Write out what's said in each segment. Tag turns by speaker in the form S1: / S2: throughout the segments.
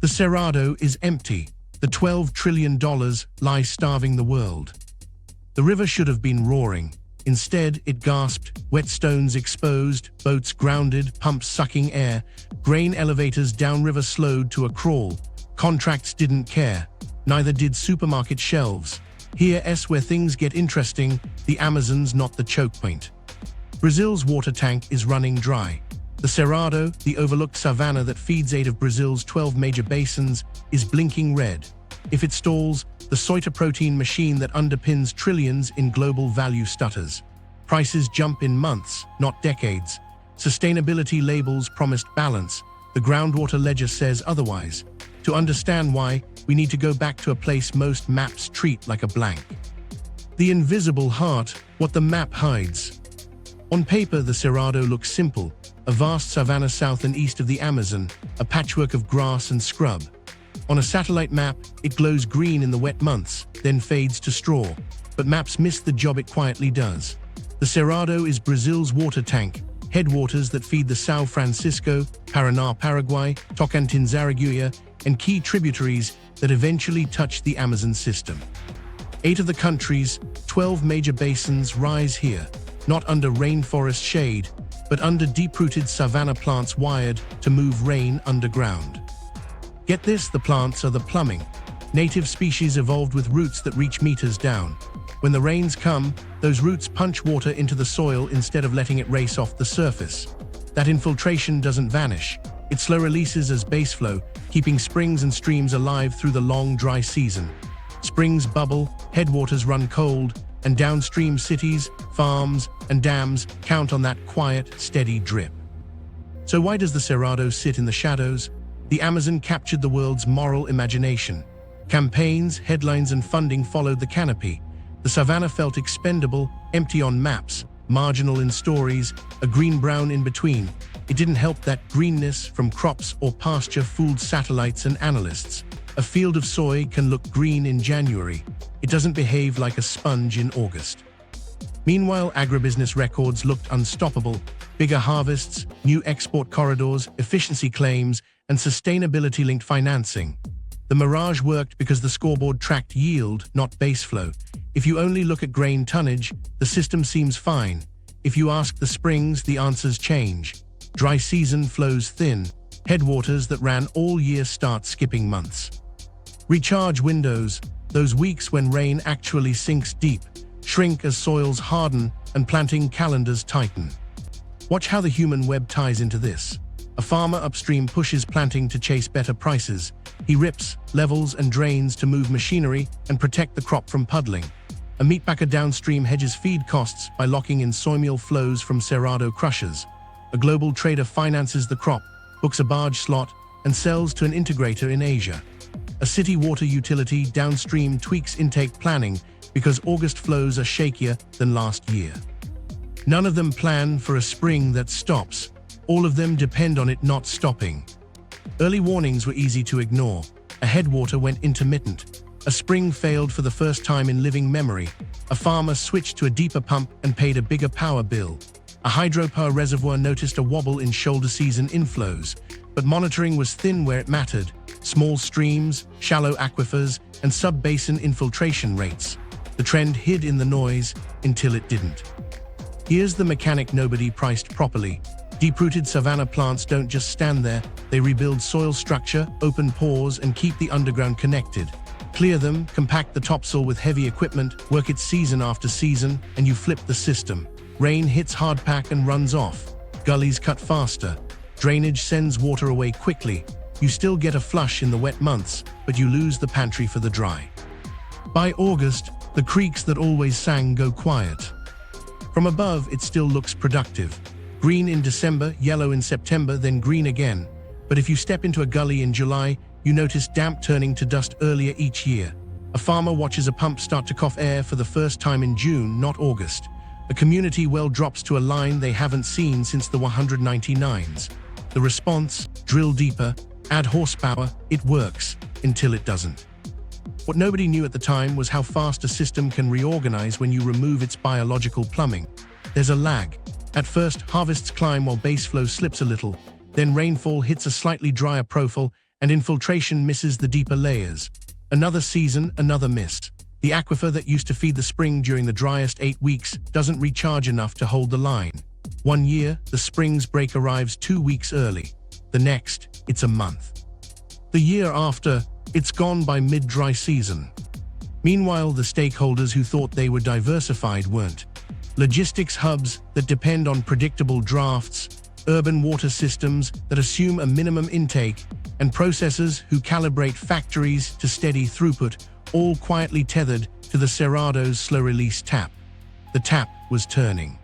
S1: The Cerrado is empty. The $12 trillion lies starving the world. The river should have been roaring. Instead, it gasped, whetstones exposed, boats grounded, pumps sucking air, grain elevators downriver slowed to a crawl. Contracts didn't care. Neither did supermarket shelves. Here's where things get interesting, the Amazon's not the choke point. Brazil's water tank is running dry. The Cerrado, the overlooked savanna that feeds 8 of Brazil's 12 major basins, is blinking red. If it stalls, the soy protein machine that underpins trillions in global value stutters. Prices jump in months, not decades. Sustainability labels promised balance. The groundwater ledger says otherwise. To understand why, we need to go back to a place most maps treat like a blank. The invisible heart, what the map hides. On paper, the Cerrado looks simple, a vast savanna south and east of the Amazon, a patchwork of grass and scrub. On a satellite map, it glows green in the wet months, then fades to straw. But maps miss the job it quietly does. The Cerrado is Brazil's water tank, headwaters that feed the São Francisco, Paraná, Paraguay, Tocantins, Araguaia, and key tributaries that eventually touch the Amazon system. 8 of the country's 12 major basins rise here, not under rainforest shade, but under deep-rooted savanna plants wired to move rain underground. Get this, the plants are the plumbing. Native species evolved with roots that reach meters down. When the rains come, those roots punch water into the soil instead of letting it race off the surface. That infiltration doesn't vanish. It slow releases as baseflow, keeping springs and streams alive through the long dry season. Springs bubble, headwaters run cold, and downstream cities, farms, and dams count on that quiet, steady drip. So why does the Cerrado sit in the shadows? The Amazon captured the world's moral imagination. Campaigns, headlines, and funding followed the canopy. The savanna felt expendable, empty on maps, marginal in stories, a green-brown in between. It didn't help that greenness from crops or pasture fooled satellites and analysts. A field of soy can look green in January. It doesn't behave like a sponge in August. Meanwhile, agribusiness records looked unstoppable. Bigger harvests, new export corridors, efficiency claims, and sustainability-linked financing. The Mirage worked because the scoreboard tracked yield, not baseflow. If you only look at grain tonnage, the system seems fine. If you ask the springs, the answers change. Dry season flows thin. Headwaters that ran all year start skipping months. Recharge windows, those weeks when rain actually sinks deep, shrink as soils harden and planting calendars tighten. Watch how the human web ties into this. A farmer upstream pushes planting to chase better prices. He rips, levels, and drains to move machinery and protect the crop from puddling. A meatpacker downstream hedges feed costs by locking in soymeal flows from Cerrado crushers. A global trader finances the crop, books a barge slot, and sells to an integrator in Asia. A city water utility downstream tweaks intake planning because August flows are shakier than last year. None of them plan for a spring that stops. All of them depend on it not stopping. Early warnings were easy to ignore. A headwater went intermittent. A spring failed for the first time in living memory. A farmer switched to a deeper pump and paid a bigger power bill. A hydropower reservoir noticed a wobble in shoulder season inflows, but monitoring was thin where it mattered. Small streams, shallow aquifers, and sub-basin infiltration rates. The trend hid in the noise until it didn't. Here's the mechanic nobody priced properly. Deep-rooted savanna plants don't just stand there, they rebuild soil structure, open pores, and keep the underground connected. Clear them, compact the topsoil with heavy equipment, work it season after season, and you flip the system. Rain hits hardpack and runs off. Gullies cut faster. Drainage sends water away quickly. You still get a flush in the wet months, but you lose the pantry for the dry. By August, the creeks that always sang go quiet. From above, it still looks productive. Green in December, yellow in September, then green again. But if you step into a gully in July, you notice damp turning to dust earlier each year. A farmer watches a pump start to cough air for the first time in June, not August. A community well drops to a line they haven't seen since the 199s. The response, drill deeper, add horsepower, it works, until it doesn't. What nobody knew at the time was how fast a system can reorganize when you remove its biological plumbing. There's a lag. At first, harvests climb while base flow slips a little, then rainfall hits a slightly drier profile, and infiltration misses the deeper layers. Another season, another miss. The aquifer that used to feed the spring during the driest 8 weeks doesn't recharge enough to hold the line. 1 year, the spring's break arrives 2 weeks early. The next, it's a month. The year after, it's gone by mid-dry season. Meanwhile, the stakeholders who thought they were diversified weren't. Logistics hubs that depend on predictable drafts, urban water systems that assume a minimum intake, and processors who calibrate factories to steady throughput, all quietly tethered to the Cerrado's slow-release tap. The tap was turning.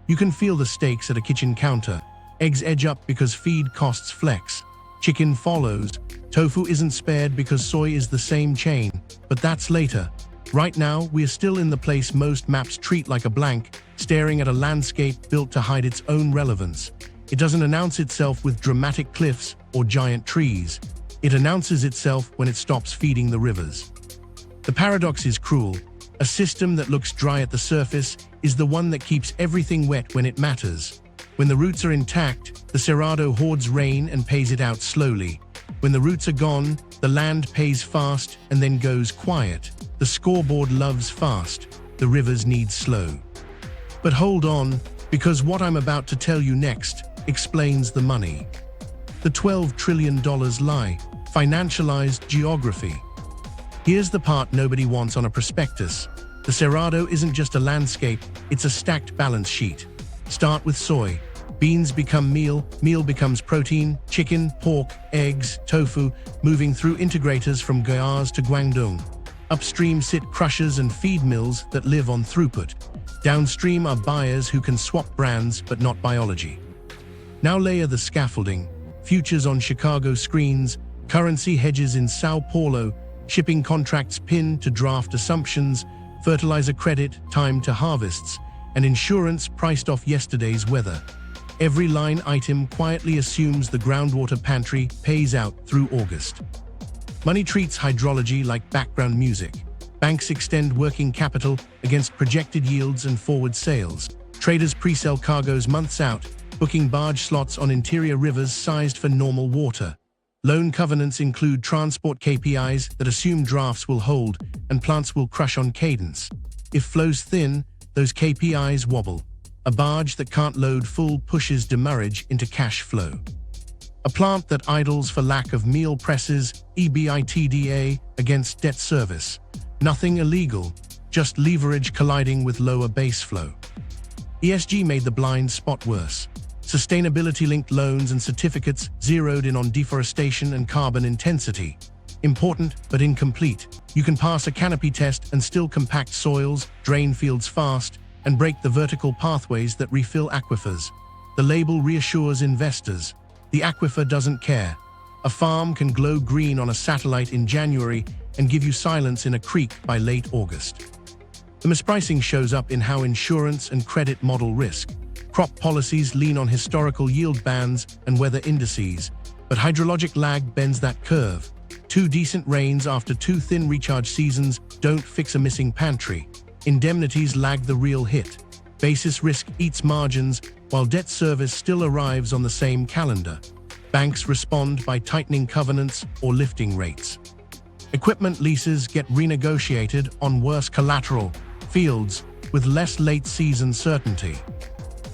S1: You can feel the stakes at a kitchen counter. Eggs edge up because feed costs flex. Chicken follows. Tofu isn't spared because soy is the same chain, but that's later. Right now, we are still in the place most maps treat like a blank, staring at a landscape built to hide its own relevance. It doesn't announce itself with dramatic cliffs or giant trees. It announces itself when it stops feeding the rivers. The paradox is cruel. A system that looks dry at the surface is the one that keeps everything wet when it matters. When the roots are intact, the Cerrado hoards rain and pays it out slowly. When the roots are gone, the land pays fast and then goes quiet. The scoreboard loves fast, the rivers need slow. But hold on, because what I'm about to tell you next explains the money. The $12 trillion lie, financialized geography. Here's the part nobody wants on a prospectus. The Cerrado isn't just a landscape, it's a stacked balance sheet. Start with soy. Beans become meal, meal becomes protein, chicken, pork, eggs, tofu, moving through integrators from Guyana to Guangdong. Upstream sit crushers and feed mills that live on throughput. Downstream are buyers who can swap brands but not biology. Now layer the scaffolding. Futures on Chicago screens, currency hedges in Sao Paulo, shipping contracts pinned to draft assumptions, fertilizer credit timed to harvests, and insurance priced off yesterday's weather. Every line item quietly assumes the groundwater pantry pays out through August. Money treats hydrology like background music. Banks extend working capital against projected yields and forward sales. Traders pre-sell cargoes months out, booking barge slots on interior rivers sized for normal water. Loan covenants include transport KPIs that assume drafts will hold and plants will crush on cadence. If flows thin, those KPIs wobble. A barge that can't load full pushes demurrage into cash flow. A plant that idles for lack of meal presses EBITDA against debt service. Nothing illegal, just leverage colliding with lower base flow. ESG made the blind spot worse. Sustainability-linked loans and certificates zeroed in on deforestation and carbon intensity. Important but incomplete. You can pass a canopy test and still compact soils, drain fields fast, and break the vertical pathways that refill aquifers. The label reassures investors. The aquifer doesn't care. A farm can glow green on a satellite in January and give you silence in a creek by late August. The mispricing shows up in how insurance and credit model risk. Crop policies lean on historical yield bands and weather indices, but hydrologic lag bends that curve. 2 decent rains after 2 thin recharge seasons don't fix a missing pantry. Indemnities lag the real hit. Basis risk eats margins, while debt service still arrives on the same calendar. Banks respond by tightening covenants or lifting rates. Equipment leases get renegotiated on worse collateral, fields with less late-season certainty.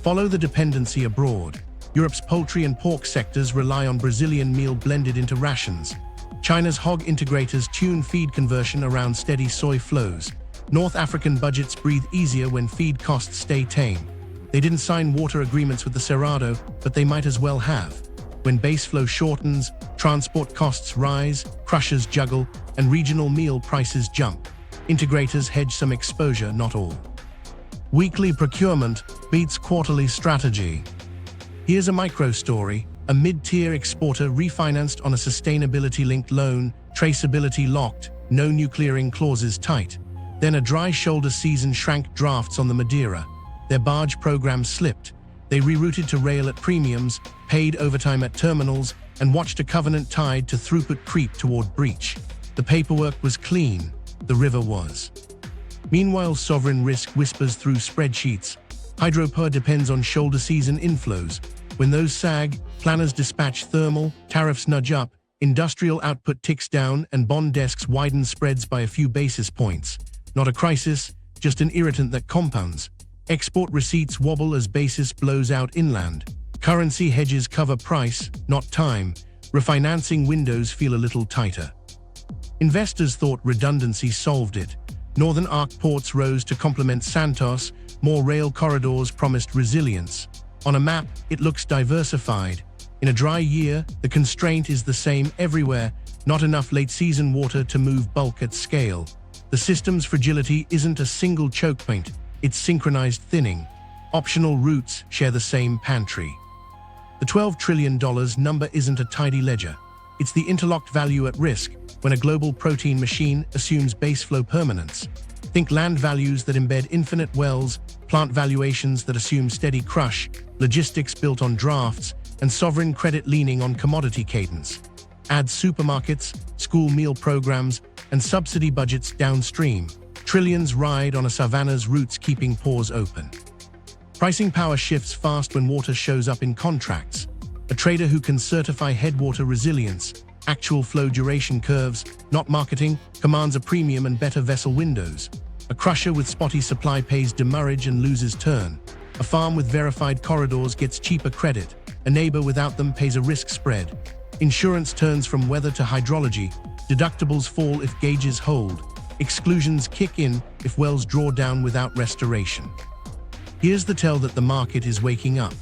S1: Follow the dependency abroad. Europe's poultry and pork sectors rely on Brazilian meal blended into rations. China's hog integrators tune feed conversion around steady soy flows. North African budgets breathe easier when feed costs stay tame. They didn't sign water agreements with the Cerrado, but they might as well have. When base flow shortens, transport costs rise, crushers juggle, and regional meal prices jump. Integrators hedge some exposure, not all. Weekly procurement beats quarterly strategy. Here's a micro story. A mid-tier exporter refinanced on a sustainability-linked loan, traceability locked, no new clearing clauses tight. Then a dry shoulder season shrank drafts on the Madeira. Their barge program slipped. They rerouted to rail at premiums, paid overtime at terminals, and watched a covenant tied to throughput creep toward breach. The paperwork was clean. The river was. Meanwhile, sovereign risk whispers through spreadsheets. Hydropower depends on shoulder season inflows. When those sag, planners dispatch thermal, tariffs nudge up, Industrial output ticks down and bond desks widen spreads by a few basis points. Not a crisis, just an irritant that compounds. Export receipts wobble as basis blows out inland. Currency hedges cover price, not time. Refinancing windows feel a little tighter. Investors thought redundancy solved it. Northern Arc ports rose to complement Santos. More rail corridors promised resilience. On a map, it looks diversified. In a dry year, the constraint is the same everywhere. Not enough late-season water to move bulk at scale. The system's fragility isn't a single choke point, it's synchronized thinning. Optional routes share the same pantry. The $12 trillion number isn't a tidy ledger. It's the interlocked value at risk when a global protein machine assumes base flow permanence. Think land values that embed infinite wells, plant valuations that assume steady crush, logistics built on drafts, and sovereign credit leaning on commodity cadence. Add supermarkets, school meal programs, and subsidy budgets downstream. Trillions ride on a Savanna's roots, keeping pores open. Pricing power shifts fast when water shows up in contracts. A trader who can certify headwater resilience, actual flow duration curves, not marketing, commands a premium and better vessel windows. A crusher with spotty supply pays demurrage and loses turn. A farm with verified corridors gets cheaper credit. A neighbor without them pays a risk spread. Insurance turns from weather to hydrology. Deductibles fall if gauges hold. Exclusions kick in if wells draw down without restoration. Here's the tell that the market is waking up.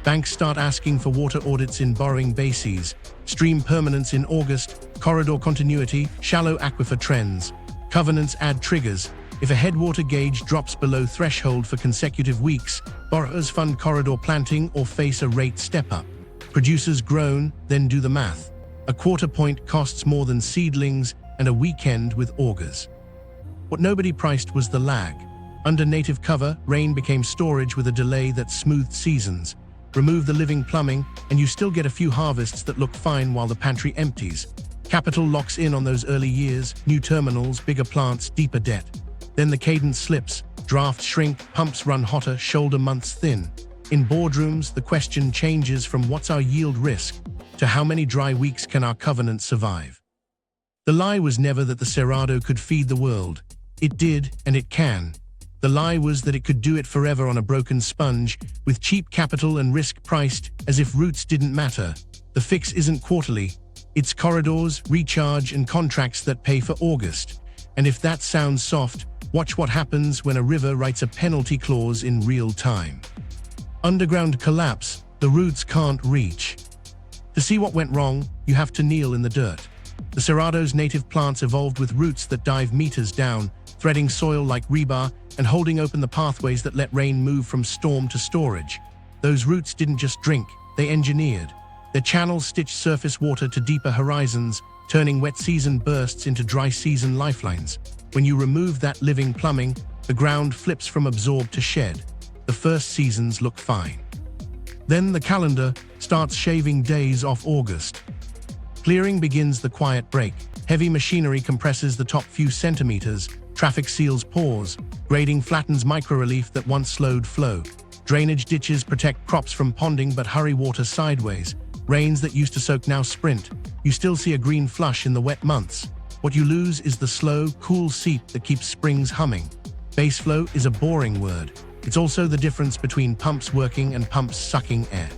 S1: Banks start asking for water audits in borrowing bases, stream permanence in August, corridor continuity, shallow aquifer trends. Covenants add triggers. If a headwater gauge drops below threshold for consecutive weeks, borrowers fund corridor planting or face a rate step-up. Producers groan, then do the math. A quarter point costs more than seedlings and a weekend with augers. What nobody priced was the lag. Under native cover, rain became storage with a delay that smoothed seasons. Remove the living plumbing, and you still get a few harvests that look fine while the pantry empties. Capital locks in on those early years, new terminals, bigger plants, deeper debt. Then the cadence slips, drafts shrink, pumps run hotter, shoulder months thin. In boardrooms, the question changes from what's our yield risk to how many dry weeks can our covenant survive. The lie was never that the Cerrado could feed the world. It did, and it can. The lie was that it could do it forever on a broken sponge, with cheap capital and risk priced as if routes didn't matter. The fix isn't quarterly. It's corridors, recharge, and contracts that pay for August. And if that sounds soft, watch what happens when a river writes a penalty clause in real time. Underground collapse, the roots can't reach. To see what went wrong, you have to kneel in the dirt. The Cerrado's native plants evolved with roots that dive meters down, threading soil like rebar and holding open the pathways that let rain move from storm to storage. Those roots didn't just drink, they engineered. Their channels stitched surface water to deeper horizons, turning wet season bursts into dry season lifelines. When you remove that living plumbing, the ground flips from absorb to shed. The first seasons look fine. Then the calendar starts shaving days off August. Clearing begins the quiet break. Heavy machinery compresses the top few centimeters. Traffic seals pores. Grading flattens microrelief that once slowed flow. Drainage ditches protect crops from ponding but hurry water sideways. Rains that used to soak now sprint. You still see a green flush in the wet months. What you lose is the slow, cool seep that keeps springs humming. Baseflow is a boring word. It's also the difference between pumps working and pumps sucking air.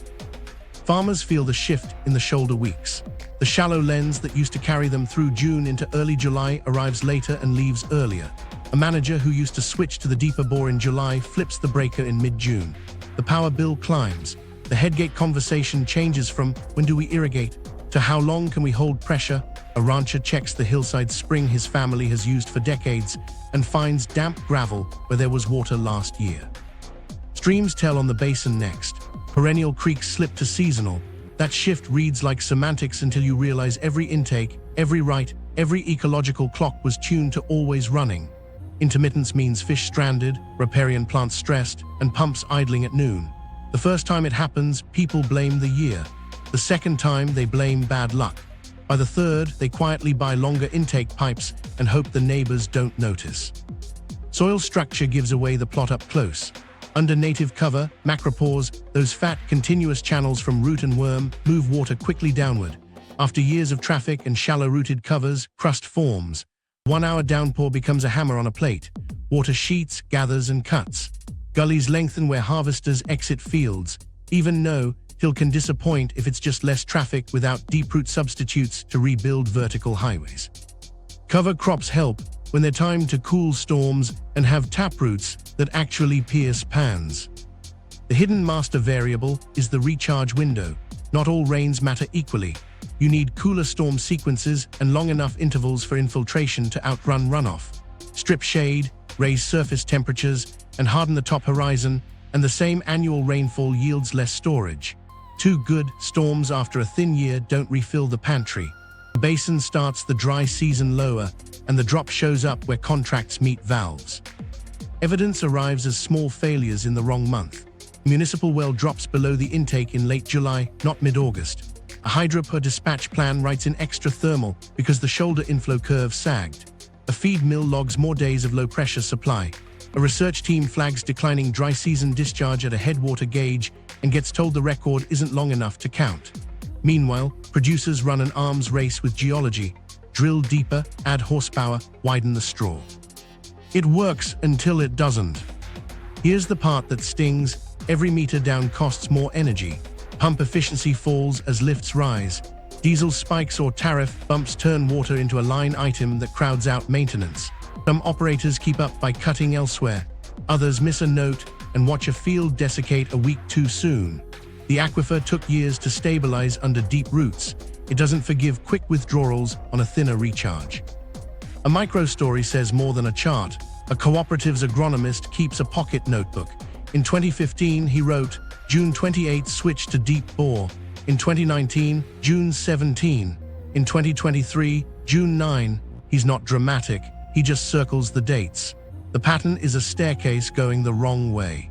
S1: Farmers feel the shift in the shoulder weeks. The shallow lens that used to carry them through June into early July arrives later and leaves earlier. A manager who used to switch to the deeper bore in July flips the breaker in mid-June. The power bill climbs. The headgate conversation changes from "when do we irrigate" to "how long can we hold pressure?" A rancher checks the hillside spring his family has used for decades and finds damp gravel where there was water last year. Streams tell on the basin next. Perennial creeks slip to seasonal. That shift reads like semantics until you realize every intake, every right, every ecological clock was tuned to always running. Intermittence means fish stranded, riparian plants stressed, and pumps idling at noon. The first time it happens, people blame the year. The second time, they blame bad luck. By the third, they quietly buy longer intake pipes and hope the neighbors don't notice. Soil structure gives away the plot up close. Under native cover, macropores, those fat, continuous channels from root and worm, move water quickly downward. After years of traffic and shallow-rooted covers, crust forms. 1 hour downpour becomes a hammer on a plate. Water sheets, gathers, and cuts. Gullies lengthen where harvesters exit fields. Even no-till can disappoint if it's just less traffic without deep-root substitutes to rebuild vertical highways. Cover crops help when they're timed to cool storms and have taproots that actually pierce pans. The hidden master variable is the recharge window. Not all rains matter equally. You need cooler storm sequences and long enough intervals for infiltration to outrun runoff. Strip shade, raise surface temperatures, and harden the top horizon, and the same annual rainfall yields less storage. 2 good storms after a thin year don't refill the pantry. The basin starts the dry season lower, and the drop shows up where contracts meet valves. Evidence arrives as small failures in the wrong month. Municipal well drops below the intake in late July, not mid-August. A hydro per dispatch plan writes in extra thermal because the shoulder inflow curve sagged. A feed mill logs more days of low-pressure supply. A research team flags declining dry season discharge at a headwater gauge and gets told the record isn't long enough to count. Meanwhile, producers run an arms race with geology. Drill deeper, add horsepower, widen the straw. It works until it doesn't. Here's the part that stings. Every meter down costs more energy. Pump efficiency falls as lifts rise. Diesel spikes or tariff bumps turn water into a line item that crowds out maintenance. Some operators keep up by cutting elsewhere. Others miss a note and watch a field desiccate a week too soon. The aquifer took years to stabilize under deep roots. It doesn't forgive quick withdrawals on a thinner recharge. A micro-story says more than a chart. A cooperative's agronomist keeps a pocket notebook. In 2015, he wrote, June 28 switch to deep bore. In 2019, June 17. In 2023, June 9. He's not dramatic, he just circles the dates. The pattern is a staircase going the wrong way.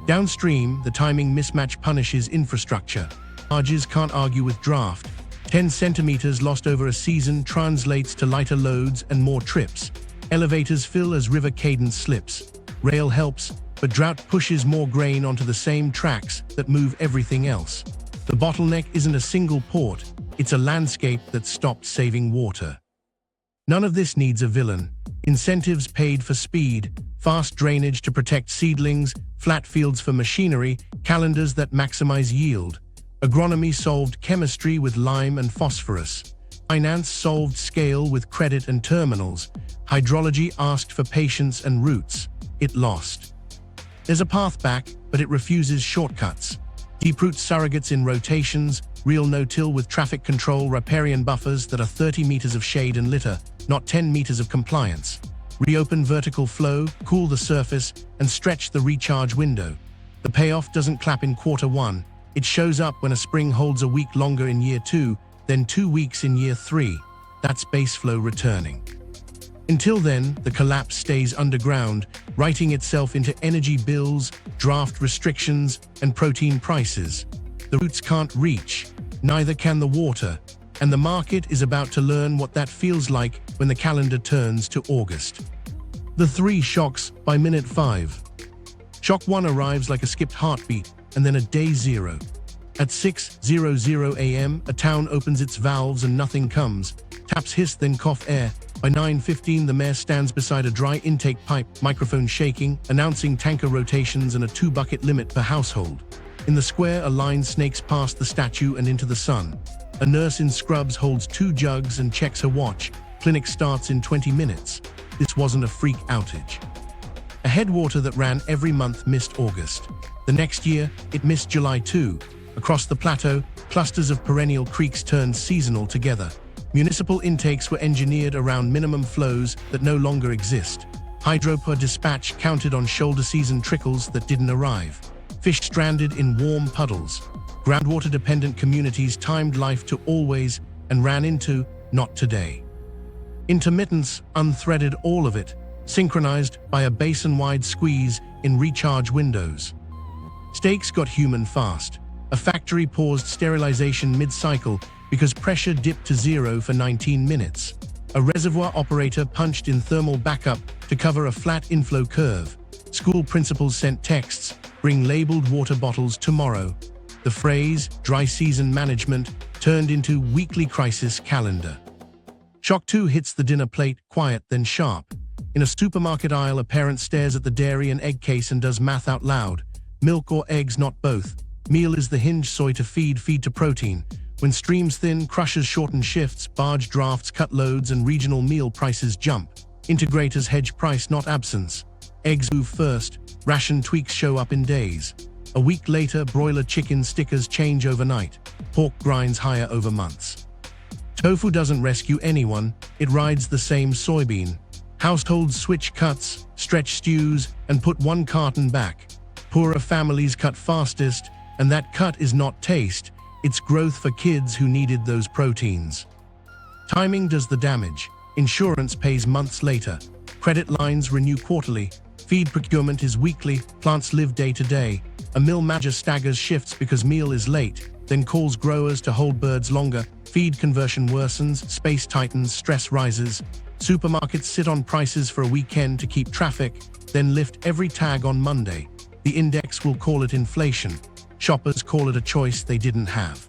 S1: Downstream, the timing mismatch punishes infrastructure. Barges can't argue with draft. 10 centimeters lost over a season translates to lighter loads and more trips. Elevators fill as river cadence slips. Rail helps, but drought pushes more grain onto the same tracks that move everything else. The bottleneck isn't a single port, it's a landscape that stopped saving water. None of this needs a villain. Incentives paid for speed, fast drainage to protect seedlings, flat fields for machinery, calendars that maximize yield. Agronomy solved chemistry with lime and phosphorus. Finance solved scale with credit and terminals. Hydrology asked for patience and roots. It lost. There's a path back, but it refuses shortcuts. Deep-root surrogates in rotations, real no-till with traffic control riparian buffers that are 30 meters of shade and litter, not 10 meters of compliance. Reopen vertical flow, cool the surface, and stretch the recharge window. The payoff doesn't clap in Q1. It shows up when a spring holds a week longer in year 2, then 2 weeks in year 3. That's base flow returning. Until then, the collapse stays underground, writing itself into energy bills, draft restrictions, and protein prices. The roots can't reach, neither can the water, and the market is about to learn what that feels like when the calendar turns to August. The 3 shocks by minute 5. Shock 1 arrives like a skipped heartbeat, and then a day 0. At 6:00 a.m., a town opens its valves and nothing comes. Taps hiss, then cough air. By 9:15, the mayor stands beside a dry intake pipe, microphone shaking, announcing tanker rotations and a 2-bucket limit per household. In the square, a line snakes past the statue and into the sun. A nurse in scrubs holds 2 jugs and checks her watch. Clinic starts in 20 minutes. This wasn't a freak outage. A headwater that ran every month missed August. The next year, it missed July too. Across the plateau, clusters of perennial creeks turned seasonal together. Municipal intakes were engineered around minimum flows that no longer exist. Hydro per dispatch counted on shoulder season trickles that didn't arrive. Fish stranded in warm puddles. Groundwater-dependent communities timed life to always and ran into not today. Intermittence unthreaded all of it, synchronized by a basin-wide squeeze in recharge windows. Stakes got human fast. A factory paused sterilization mid-cycle because pressure dipped to 0 for 19 minutes. A reservoir operator punched in thermal backup to cover a flat inflow curve. School principals sent texts, "Bring labeled water bottles tomorrow." The phrase, dry season management, turned into weekly crisis calendar. Shock 2 hits the dinner plate, quiet then sharp. In a supermarket aisle, a parent stares at the dairy and egg case and does math out loud. Milk or eggs, not both. Meal is the hinge, soy to feed to protein. When streams thin, crushers shorten shifts, barge drafts cut loads, and regional meal prices jump. Integrators hedge price, not absence. Eggs move first, ration tweaks show up in days. A week later, broiler chicken stickers change overnight. Pork grinds higher over months. Tofu doesn't rescue anyone, it rides the same soybean. Households switch cuts, stretch stews, and put one carton back. Poorer families cut fastest, and that cut is not taste, it's growth for kids who needed those proteins. Timing does the damage. Insurance pays months later. Credit lines renew quarterly. Feed procurement is weekly. Plants live day to day. A mill manager staggers shifts because meal is late, then calls growers to hold birds longer. Feed conversion worsens, space tightens, stress rises. Supermarkets sit on prices for a weekend to keep traffic, then lift every tag on Monday. The index will call it inflation. Shoppers call it a choice they didn't have.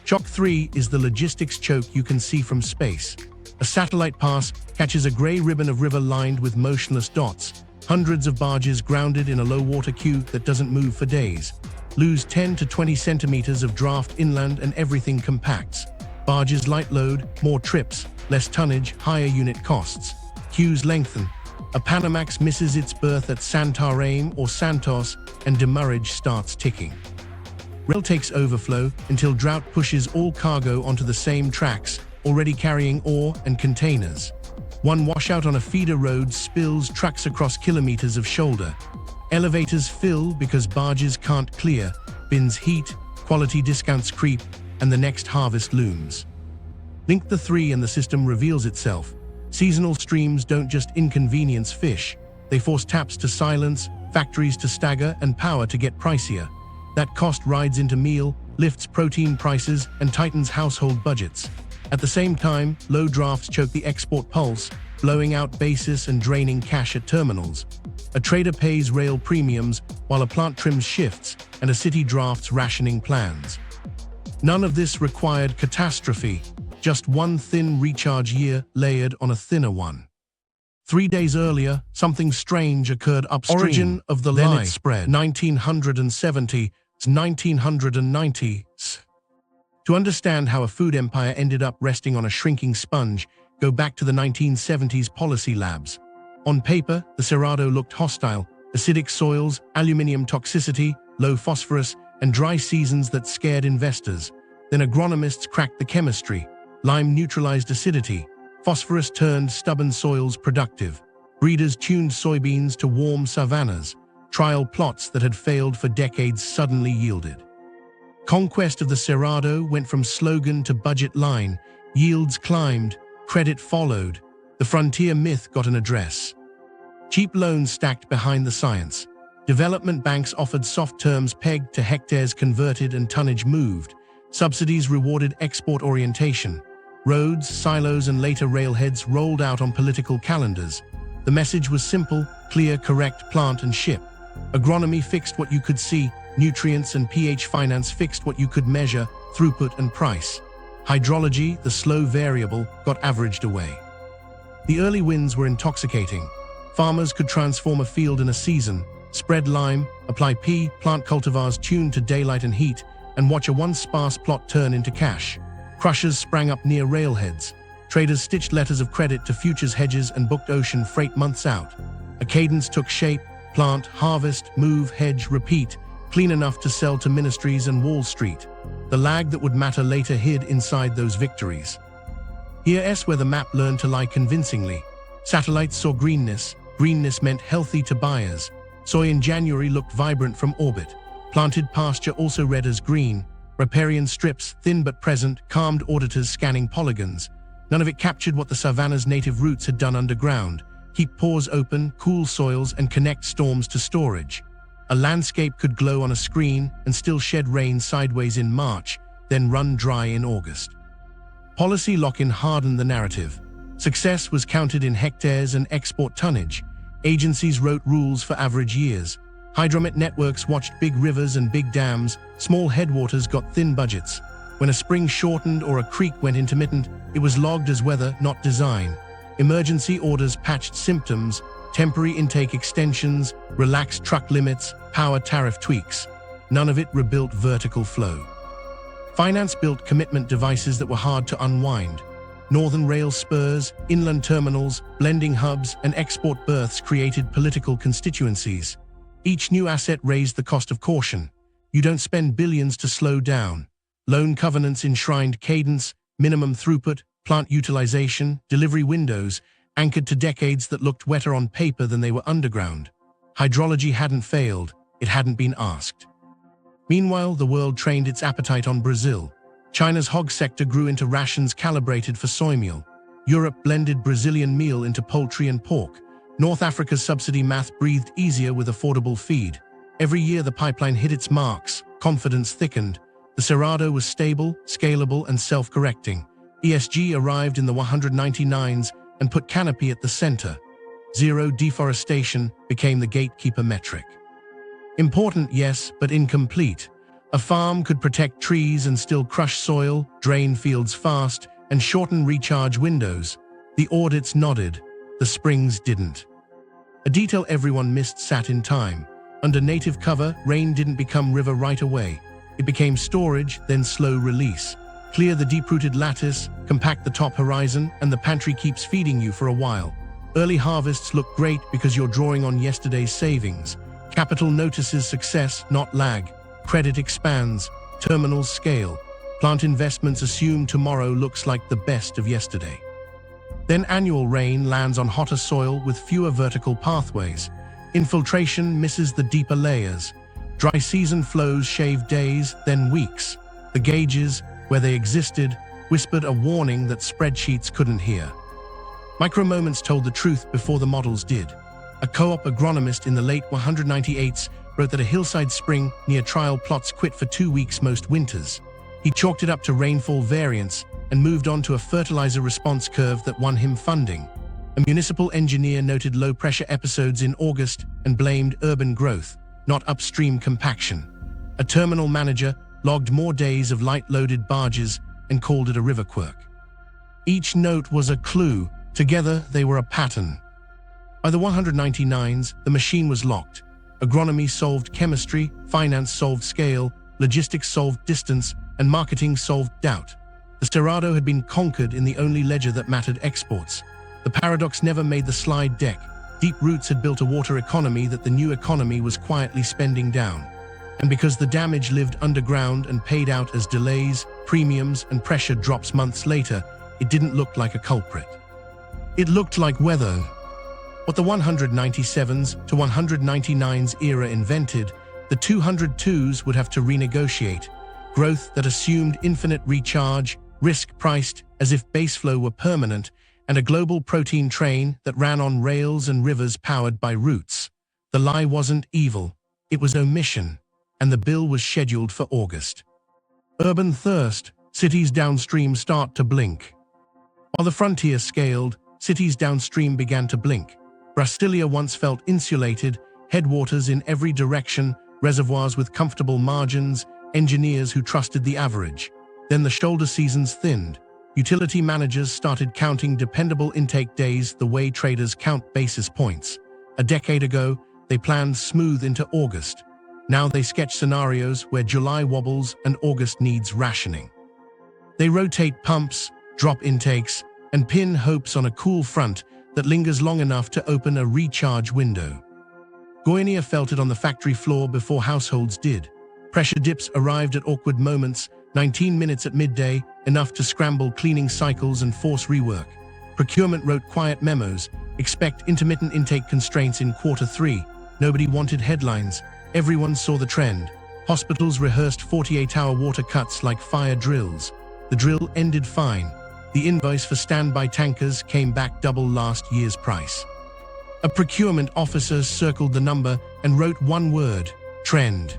S1: Shock 3 is the logistics choke you can see from space. A satellite pass catches a gray ribbon of river lined with motionless dots. Hundreds of barges grounded in a low-water queue that doesn't move for days. Lose 10 to 20 centimeters of draft inland and everything compacts. Barges light load, more trips, less tonnage, higher unit costs. Queues lengthen. A Panamax misses its berth at Santarém or Santos, and demurrage starts ticking. Rail takes overflow until drought pushes all cargo onto the same tracks, already carrying ore and containers. One washout on a feeder road spills trucks across kilometers of shoulder. Elevators fill because barges can't clear, bins heat, quality discounts creep, and the next harvest looms. Link the 3 and the system reveals itself. Seasonal streams don't just inconvenience fish, they force taps to silence, factories to stagger, and power to get pricier. That cost rides into meal, lifts protein prices, and tightens household budgets. At the same time, low drafts choke the export pulse, blowing out basis and draining cash at terminals. A trader pays rail premiums, while a plant trims shifts, and a city drafts rationing plans. None of this required catastrophe, just one thin recharge year layered on a thinner one. 3 days earlier, something strange occurred upstream. Origin of the lie. Then it spread. 1970s, 1990s. To understand how a food empire ended up resting on a shrinking sponge, go back to the 1970s policy labs. On paper, the Cerrado looked hostile: acidic soils, aluminium toxicity, low phosphorus, and dry seasons that scared investors. Then agronomists cracked the chemistry. Lime neutralized acidity. Phosphorus turned stubborn soils productive. Breeders tuned soybeans to warm savannas. Trial plots that had failed for decades suddenly yielded. Conquest of the Cerrado went from slogan to budget line. Yields climbed, credit followed. The frontier myth got an address. Cheap loans stacked behind the science. Development banks offered soft terms pegged to hectares converted and tonnage moved. Subsidies rewarded export orientation. Roads, silos, and later railheads rolled out on political calendars. The message was simple: clear, correct, plant and ship. Agronomy fixed what you could see. Nutrients and pH finance fixed what you could measure, throughput and price. Hydrology, the slow variable, got averaged away. The early wins were intoxicating. Farmers could transform a field in a season, spread lime, apply pea, plant cultivars tuned to daylight and heat, and watch a once sparse plot turn into cash. Crushers sprang up near railheads. Traders stitched letters of credit to futures hedges and booked ocean freight months out. A cadence took shape: plant, harvest, move, hedge, repeat, clean enough to sell to ministries and Wall Street. The lag that would matter later hid inside those victories. Here's where the map learned to lie convincingly. Satellites saw greenness. Greenness meant healthy to buyers. Soy in January looked vibrant from orbit. Planted pasture also read as green. Riparian strips, thin but present, calmed auditors scanning polygons. None of it captured what the savanna's native roots had done underground: keep pores open, cool soils, and connect storms to storage. A landscape could glow on a screen and still shed rain sideways in March, then run dry in August. Policy lock-in hardened the narrative. Success was counted in hectares and export tonnage. Agencies wrote rules for average years. Hydromet networks watched big rivers and big dams, small headwaters got thin budgets. When a spring shortened or a creek went intermittent, it was logged as weather, not design. Emergency orders patched symptoms, temporary intake extensions, relaxed truck limits, power tariff tweaks. None of it rebuilt vertical flow. Finance built commitment devices that were hard to unwind. Northern rail spurs, inland terminals, blending hubs, and export berths created political constituencies. Each new asset raised the cost of caution. You don't spend billions to slow down. Loan covenants enshrined cadence, minimum throughput, plant utilization, delivery windows, anchored to decades that looked wetter on paper than they were underground. Hydrology hadn't failed, it hadn't been asked. Meanwhile, the world trained its appetite on Brazil. China's hog sector grew into rations calibrated for soy meal. Europe blended Brazilian meal into poultry and pork. North Africa's subsidy math breathed easier with affordable feed. Every year the pipeline hit its marks, confidence thickened. The Cerrado was stable, scalable, and self-correcting. ESG arrived in the 199s and put canopy at the center. Zero deforestation became the gatekeeper metric. Important, yes, but incomplete. A farm could protect trees and still crush soil, drain fields fast, and shorten recharge windows. The audits nodded, the springs didn't. A detail everyone missed sat in time. Under native cover, rain didn't become river right away. It became storage, then slow release. Clear the deep-rooted lattice, compact the top horizon, and the pantry keeps feeding you for a while. Early harvests look great because you're drawing on yesterday's savings. Capital notices success, not lag. Credit expands, terminals scale. Plant investments assume tomorrow looks like the best of yesterday. Then annual rain lands on hotter soil with fewer vertical pathways. Infiltration misses the deeper layers. Dry season flows shave days, then weeks. The gauges, where they existed, whispered a warning that spreadsheets couldn't hear. Micro-moments told the truth before the models did. A co-op agronomist in the late 198s wrote that a hillside spring near trial plots quit for 2 weeks most winters. He chalked it up to rainfall variance and moved on to a fertilizer response curve that won him funding. A municipal engineer noted low-pressure episodes in August and blamed urban growth, not upstream compaction. A terminal manager logged more days of light-loaded barges and called it a river quirk. Each note was a clue. Together, they were a pattern. By the 199s, the machine was locked. Agronomy solved chemistry, finance solved scale, logistics solved distance, and marketing solved doubt. The Cerrado had been conquered in the only ledger that mattered: exports. The paradox never made the slide deck. Deep roots had built a water economy that the new economy was quietly spending down. And because the damage lived underground and paid out as delays, premiums, and pressure drops months later, it didn't look like a culprit. It looked like weather. What the 197s to 199s era invented, the 202s would have to renegotiate. Growth that assumed infinite recharge, risk-priced as if baseflow were permanent, and a global protein train that ran on rails and rivers powered by roots. The lie wasn't evil, it was omission, and the bill was scheduled for August. Urban thirst, cities downstream start to blink. While the frontier scaled, cities downstream began to blink. Brasilia once felt insulated, headwaters in every direction, reservoirs with comfortable margins, engineers who trusted the average. Then the shoulder seasons thinned. Utility managers started counting dependable intake days the way traders count basis points. A decade ago, they planned smooth into August. Now they sketch scenarios where July wobbles and August needs rationing. They rotate pumps, drop intakes, and pin hopes on a cool front that lingers long enough to open a recharge window. Goiânia felt it on the factory floor before households did. Pressure dips arrived at awkward moments, 19 minutes at midday, enough to scramble cleaning cycles and force rework. Procurement wrote quiet memos, expect intermittent intake constraints in Q3. Nobody wanted headlines. Everyone saw the trend. Hospitals rehearsed 48-hour water cuts like fire drills. The drill ended fine. The invoice for standby tankers came back double last year's price. A procurement officer circled the number and wrote one word: trend.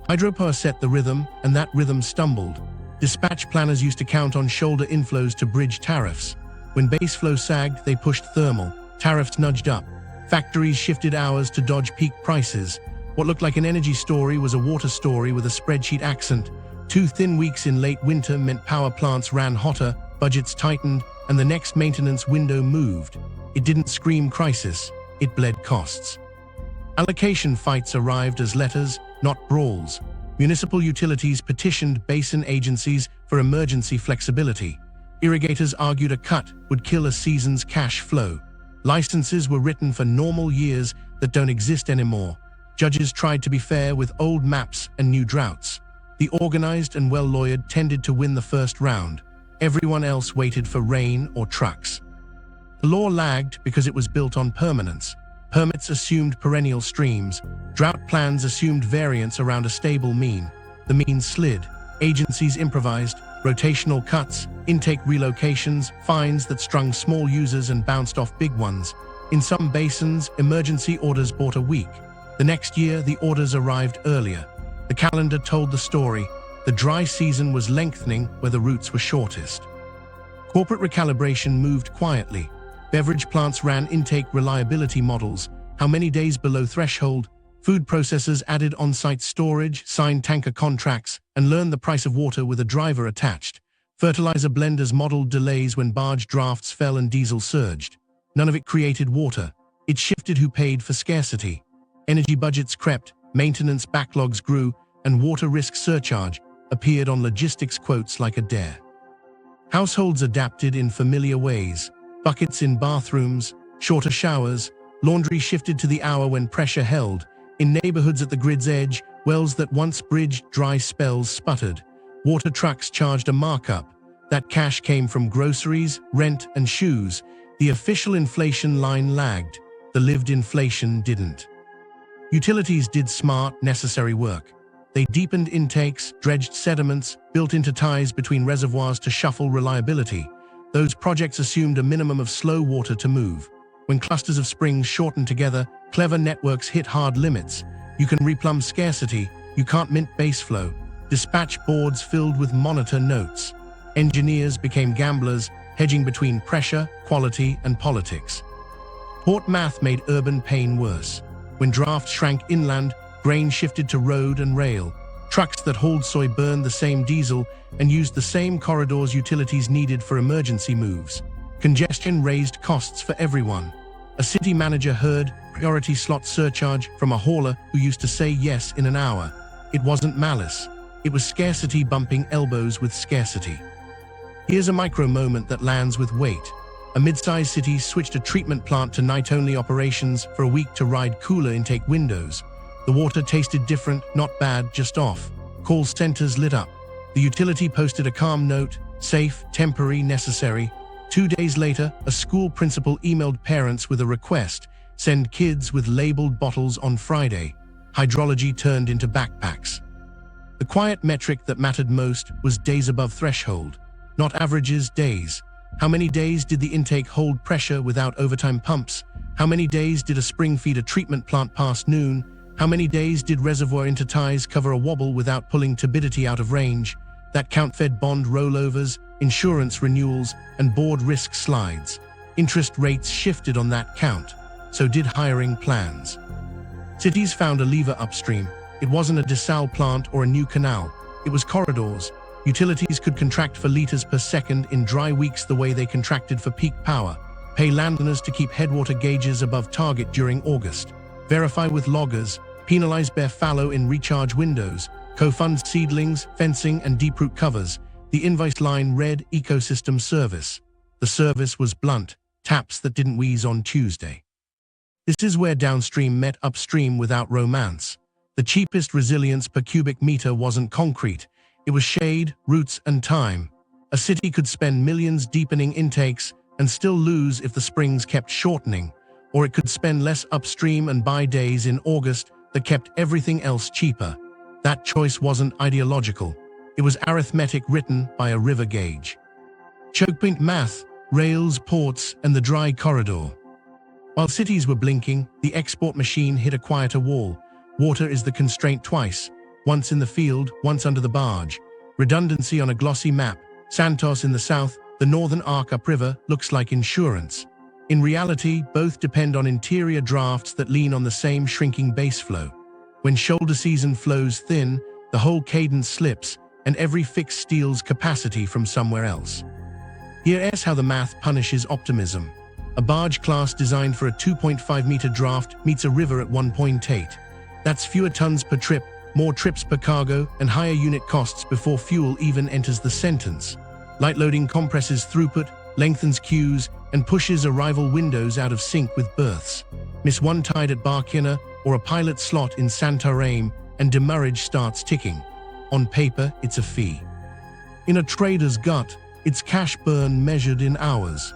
S1: Hydropower set the rhythm, and that rhythm stumbled. Dispatch planners used to count on shoulder inflows to bridge tariffs. When baseflow sagged, they pushed thermal. Tariffs nudged up. Factories shifted hours to dodge peak prices. What looked like an energy story was a water story with a spreadsheet accent. 2 thin weeks in late winter meant power plants ran hotter, budgets tightened, and the next maintenance window moved. It didn't scream crisis, it bled costs. Allocation fights arrived as letters, not brawls. Municipal utilities petitioned basin agencies for emergency flexibility. Irrigators argued a cut would kill a season's cash flow. Licenses were written for normal years that don't exist anymore. Judges tried to be fair with old maps and new droughts. The organized and well-lawyered tended to win the first round. Everyone else waited for rain or trucks. The law lagged because it was built on permanence. Permits assumed perennial streams. Drought plans assumed variance around a stable mean. The mean slid. Agencies improvised. Rotational cuts, intake relocations, fines that strung small users and bounced off big ones. In some basins, emergency orders bought a week. The next year, the orders arrived earlier. The calendar told the story. The dry season was lengthening where the routes were shortest. Corporate recalibration moved quietly. Beverage plants ran intake reliability models. How many days below threshold? Food processors added on-site storage, signed tanker contracts, and learned the price of water with a driver attached. Fertilizer blenders modeled delays when barge drafts fell and diesel surged. None of it created water. It shifted who paid for scarcity. Energy budgets crept, maintenance backlogs grew, and water risk surcharge appeared on logistics quotes like a dare. Households adapted in familiar ways. Buckets in bathrooms, shorter showers, laundry shifted to the hour when pressure held. In neighborhoods at the grid's edge, wells that once bridged dry spells sputtered. Water trucks charged a markup. That cash came from groceries, rent, and shoes. The official inflation line lagged. The lived inflation didn't. Utilities did smart, necessary work. They deepened intakes, dredged sediments, built into ties between reservoirs to shuffle reliability. Those projects assumed a minimum of slow water to move. When clusters of springs shortened together, clever networks hit hard limits. You can replumb scarcity, you can't mint base flow. Dispatch boards filled with monitor notes. Engineers became gamblers, hedging between pressure, quality, and politics. Port math made urban pain worse. When drafts shrank inland, grain shifted to road and rail. Trucks that hauled soy burned the same diesel and used the same corridors utilities needed for emergency moves. Congestion raised costs for everyone. A city manager heard priority slot surcharge from a hauler who used to say yes in an hour. It wasn't malice. It was scarcity bumping elbows with scarcity. Here's a micro moment that lands with weight. A mid-sized city switched a treatment plant to night-only operations for a week to ride cooler intake windows. The water tasted different, not bad, just off. Call centers lit up. The utility posted a calm note, safe, temporary, necessary. 2 days later, a school principal emailed parents with a request, send kids with labeled bottles on Friday. Hydrology turned into backpacks. The quiet metric that mattered most was days above threshold, not averages, days. How many days did the intake hold pressure without overtime pumps? How many days did a spring feed a treatment plant past noon? How many days did reservoir interties cover a wobble without pulling turbidity out of range? That count fed bond rollovers, insurance renewals, and board risk slides. Interest rates shifted on that count. So did hiring plans. Cities found a lever upstream. It wasn't a desal plant or a new canal. It was corridors. Utilities could contract for liters per second in dry weeks the way they contracted for peak power. Pay landowners to keep headwater gauges above target during August. Verify with loggers. Penalize bare fallow in recharge windows. Co-fund seedlings, fencing, and deep root covers. The invoice line read ecosystem service. The service was blunt, taps that didn't wheeze on Tuesday. This is where downstream met upstream without romance. The cheapest resilience per cubic meter wasn't concrete. It was shade, roots, and time. A city could spend millions deepening intakes and still lose if the springs kept shortening, or it could spend less upstream and buy days in August that kept everything else cheaper. That choice wasn't ideological. It was arithmetic written by a river gauge. Chokepoint math, rails, ports, and the dry corridor. While cities were blinking, the export machine hit a quieter wall. Water is the constraint twice, once in the field, once under the barge. Redundancy on a glossy map. Santos in the south, the northern arc upriver, looks like insurance. In reality, both depend on interior drafts that lean on the same shrinking base flow. When shoulder season flows thin, the whole cadence slips, and every fix steals capacity from somewhere else. Here's how the math punishes optimism. A barge class designed for a 2.5-meter draft meets a river at 1.8. That's fewer tons per trip, more trips per cargo, and higher unit costs before fuel even enters the sentence. Light loading compresses throughput, lengthens queues, and pushes arrival windows out of sync with berths. Miss one tide at Barquina or a pilot slot in Santarém, and demurrage starts ticking. On paper, it's a fee. In a trader's gut, it's cash burn measured in hours.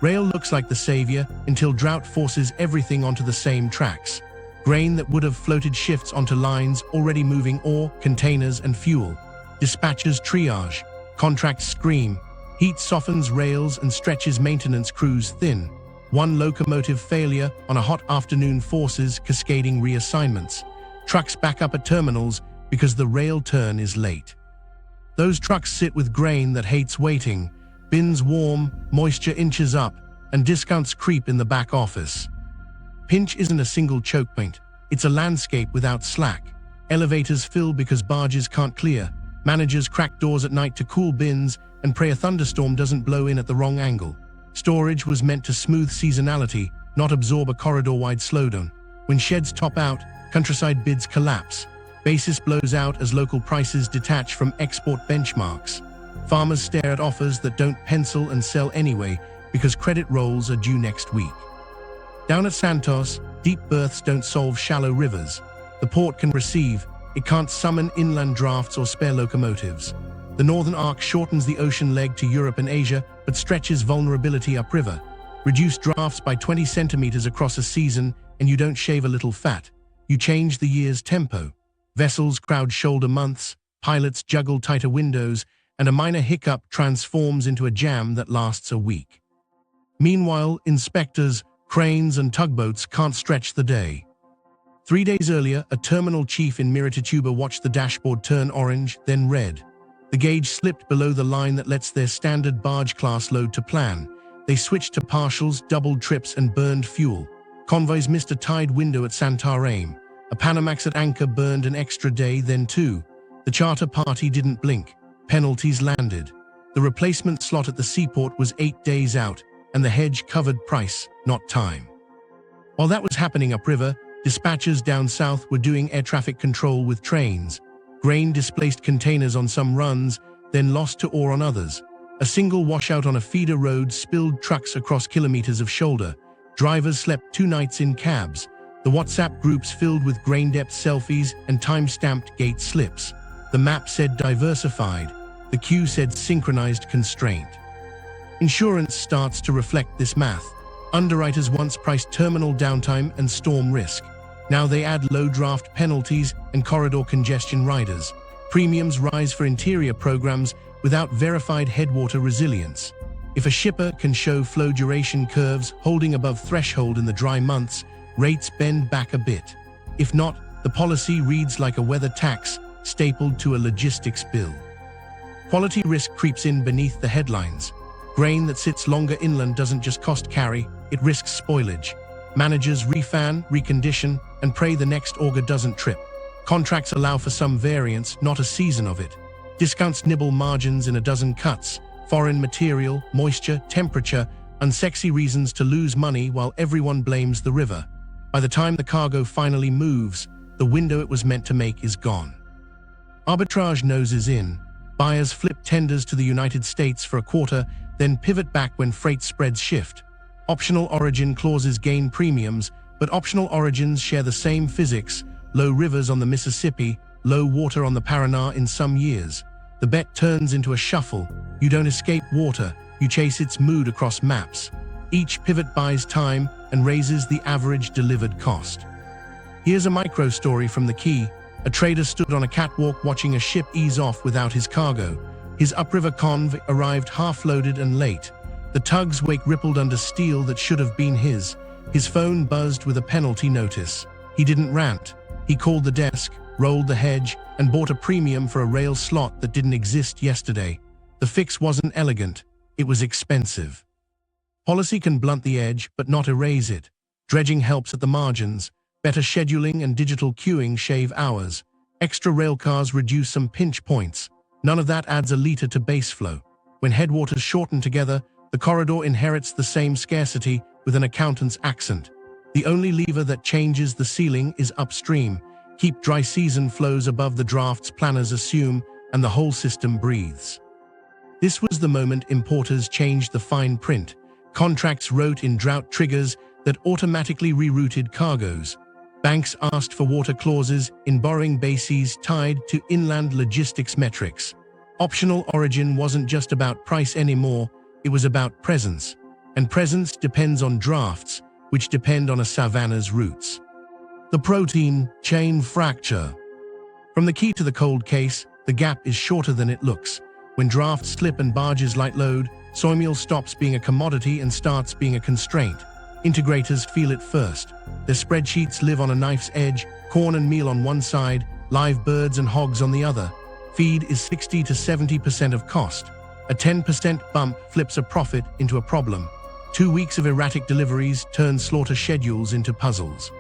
S1: Rail looks like the savior until drought forces everything onto the same tracks. Grain that would have floated shifts onto lines already moving ore, containers, and fuel. Dispatchers triage. Contracts scream. Heat softens rails and stretches maintenance crews thin. One locomotive failure on a hot afternoon forces cascading reassignments. Trucks back up at terminals because the rail turn is late. Those trucks sit with grain that hates waiting. Bins warm, moisture inches up, and discounts creep in the back office. Pinch isn't a single choke point. It's a landscape without slack. Elevators fill because barges can't clear. Managers crack doors at night to cool bins and pray a thunderstorm doesn't blow in at the wrong angle. Storage was meant to smooth seasonality, not absorb a corridor-wide slowdown. When sheds top out, countryside bids collapse. Basis blows out as local prices detach from export benchmarks. Farmers stare at offers that don't pencil and sell anyway because credit rolls are due next week. Down at Santos, deep berths don't solve shallow rivers. The port can receive, it can't summon inland drafts or spare locomotives. The northern arc shortens the ocean leg to Europe and Asia, but stretches vulnerability upriver. Reduce drafts by 20 centimeters across a season, and you don't shave a little fat. You change the year's tempo. Vessels crowd shoulder months, pilots juggle tighter windows, and a minor hiccup transforms into a jam that lasts a week. Meanwhile, inspectors, cranes, and tugboats can't stretch the day. 3 days earlier, a terminal chief in Miritituba watched the dashboard turn orange, then red. The gauge slipped below the line that lets their standard barge class load to plan. They switched to partials, doubled trips, and burned fuel. Convoys missed a tide window at Santarém. A Panamax at anchor burned an extra day, then two. The charter party didn't blink. Penalties landed. The replacement slot at the seaport was 8 days out, and the hedge covered price, not time. While that was happening upriver, dispatchers down south were doing air traffic control with trains. Grain displaced containers on some runs, then lost to ore on others. A single washout on a feeder road spilled trucks across kilometers of shoulder. Drivers slept 2 nights in cabs. The WhatsApp groups filled with grain depth selfies and time-stamped gate slips. The map said diversified. The queue said synchronized constraint. Insurance starts to reflect this math. Underwriters once priced terminal downtime and storm risk. Now they add low draft penalties and corridor congestion riders. Premiums rise for interior programs without verified headwater resilience. If a shipper can show flow duration curves holding above threshold in the dry months, rates bend back a bit. If not, the policy reads like a weather tax stapled to a logistics bill. Quality risk creeps in beneath the headlines. Grain that sits longer inland doesn't just cost carry, it risks spoilage. Managers refan, recondition, and pray the next auger doesn't trip. Contracts allow for some variance, not a season of it. Discounts nibble margins in a dozen cuts. Foreign material, moisture, temperature, unsexy reasons to lose money while everyone blames the river. By the time the cargo finally moves, the window it was meant to make is gone. Arbitrage noses in. Buyers flip tenders to the United States for a quarter, then pivot back when freight spreads shift. Optional origin clauses gain premiums, but optional origins share the same physics: low rivers on the Mississippi, low water on the Paraná in some years. The bet turns into a shuffle. You don't escape water, you chase its mood across maps. Each pivot buys time and raises the average delivered cost. Here's a micro story from the quay. A trader stood on a catwalk watching a ship ease off without his cargo. His upriver conv arrived half-loaded and late. The tug's wake rippled under steel that should have been his. His phone buzzed with a penalty notice. He didn't rant. He called the desk, rolled the hedge, and bought a premium for a rail slot that didn't exist yesterday. The fix wasn't elegant. It was expensive. Policy can blunt the edge, but not erase it. Dredging helps at the margins. Better scheduling and digital queuing shave hours. Extra railcars reduce some pinch points. None of that adds a liter to base flow. When headwaters shorten together, the corridor inherits the same scarcity with an accountant's accent. The only lever that changes the ceiling is upstream. Keep dry season flows above the drafts planners assume, and the whole system breathes. This was the moment importers changed the fine print. Contracts wrote in drought triggers that automatically rerouted cargoes. Banks asked for water clauses in borrowing bases tied to inland logistics metrics. Optional origin wasn't just about price anymore, it was about presence. And presence depends on drafts, which depend on a Savanna's roots. The protein chain fracture. From the key to the cold case, the gap is shorter than it looks. When drafts slip and barges light load, soy meal stops being a commodity and starts being a constraint. Integrators feel it first. Their spreadsheets live on a knife's edge, corn and meal on one side, live birds and hogs on the other. Feed is 60 to 70% of cost. A 10% bump flips a profit into a problem. 2 weeks of erratic deliveries turn slaughter schedules into puzzles.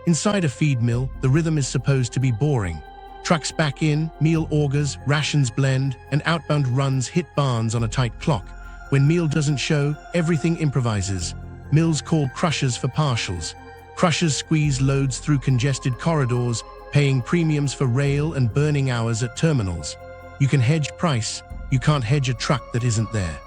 S1: Inside a feed mill, the rhythm is supposed to be boring. Trucks back in, meal augers, rations blend, and outbound runs hit barns on a tight clock. When meal doesn't show, everything improvises. Mills call crushers for partials. Crushers squeeze loads through congested corridors, paying premiums for rail and burning hours at terminals. You can hedge price, you can't hedge a truck that isn't there.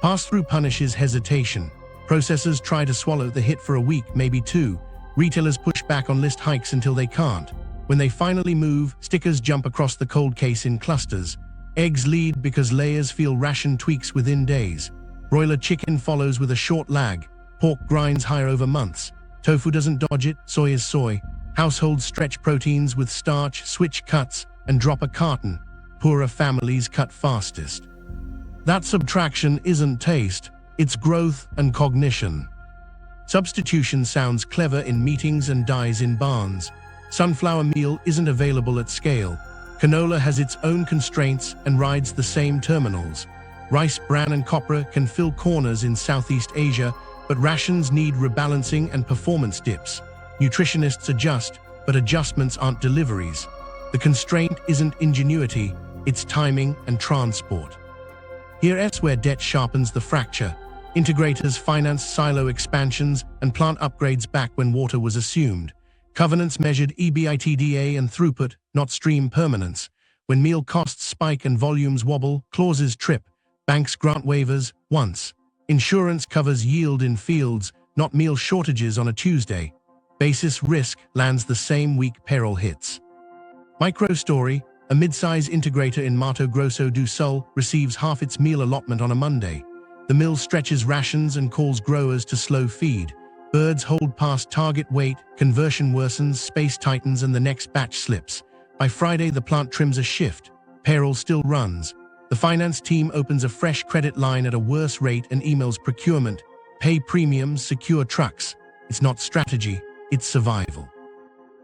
S1: Pass-through punishes hesitation. Processors try to swallow the hit for a week, maybe 2. Retailers push back on list hikes until they can't. When they finally move, stickers jump across the cold case in clusters. Eggs lead because layers feel ration tweaks within days. Broiler chicken follows with a short lag. Pork grinds higher over months. Tofu doesn't dodge it, soy is soy. Households stretch proteins with starch, switch cuts, and drop a carton. Poorer families cut fastest. That subtraction isn't taste, it's growth and cognition. Substitution sounds clever in meetings and dies in barns. Sunflower meal isn't available at scale. Canola has its own constraints and rides the same terminals. Rice, bran and copra can fill corners in Southeast Asia, but rations need rebalancing and performance dips. Nutritionists adjust, but adjustments aren't deliveries. The constraint isn't ingenuity, it's timing and transport. Here's where debt sharpens the fracture. Integrators finance silo expansions and plant upgrades back when water was assumed. Covenants measured EBITDA and throughput, not stream permanence. When meal costs spike and volumes wobble, clauses trip. Banks grant waivers once. Insurance covers yield in fields, not meal shortages on a Tuesday. Basis risk lands the same week payroll hits. Micro story, a mid-size integrator in Mato Grosso do Sul receives half its meal allotment on a Monday. The mill stretches rations and calls growers to slow feed. Birds hold past target weight, conversion worsens, space tightens, and the next batch slips. By Friday, the plant trims a shift. Payroll still runs. The finance team opens a fresh credit line at a worse rate and emails procurement. Pay premiums, secure trucks. It's not strategy, it's survival.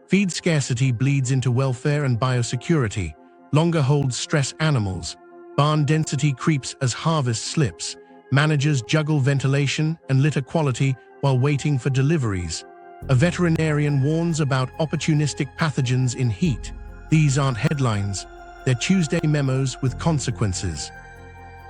S1: Feed scarcity bleeds into welfare and biosecurity. Longer holds stress animals. Barn density creeps as harvest slips. Managers juggle ventilation and litter quality while waiting for deliveries. A veterinarian warns about opportunistic pathogens in heat. These aren't headlines, they're Tuesday memos with consequences.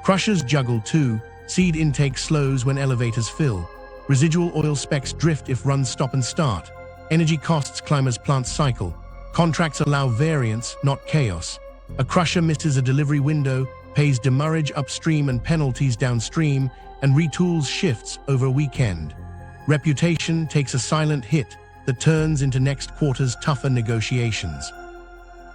S1: Crushers juggle too. Seed intake slows when elevators fill. Residual oil specs drift if runs stop and start. Energy costs climb as plants cycle. Contracts allow variance, not chaos. A crusher misses a delivery window, pays demurrage upstream and penalties downstream, and retools shifts over a weekend. Reputation takes a silent hit that turns into next quarter's tougher negotiations.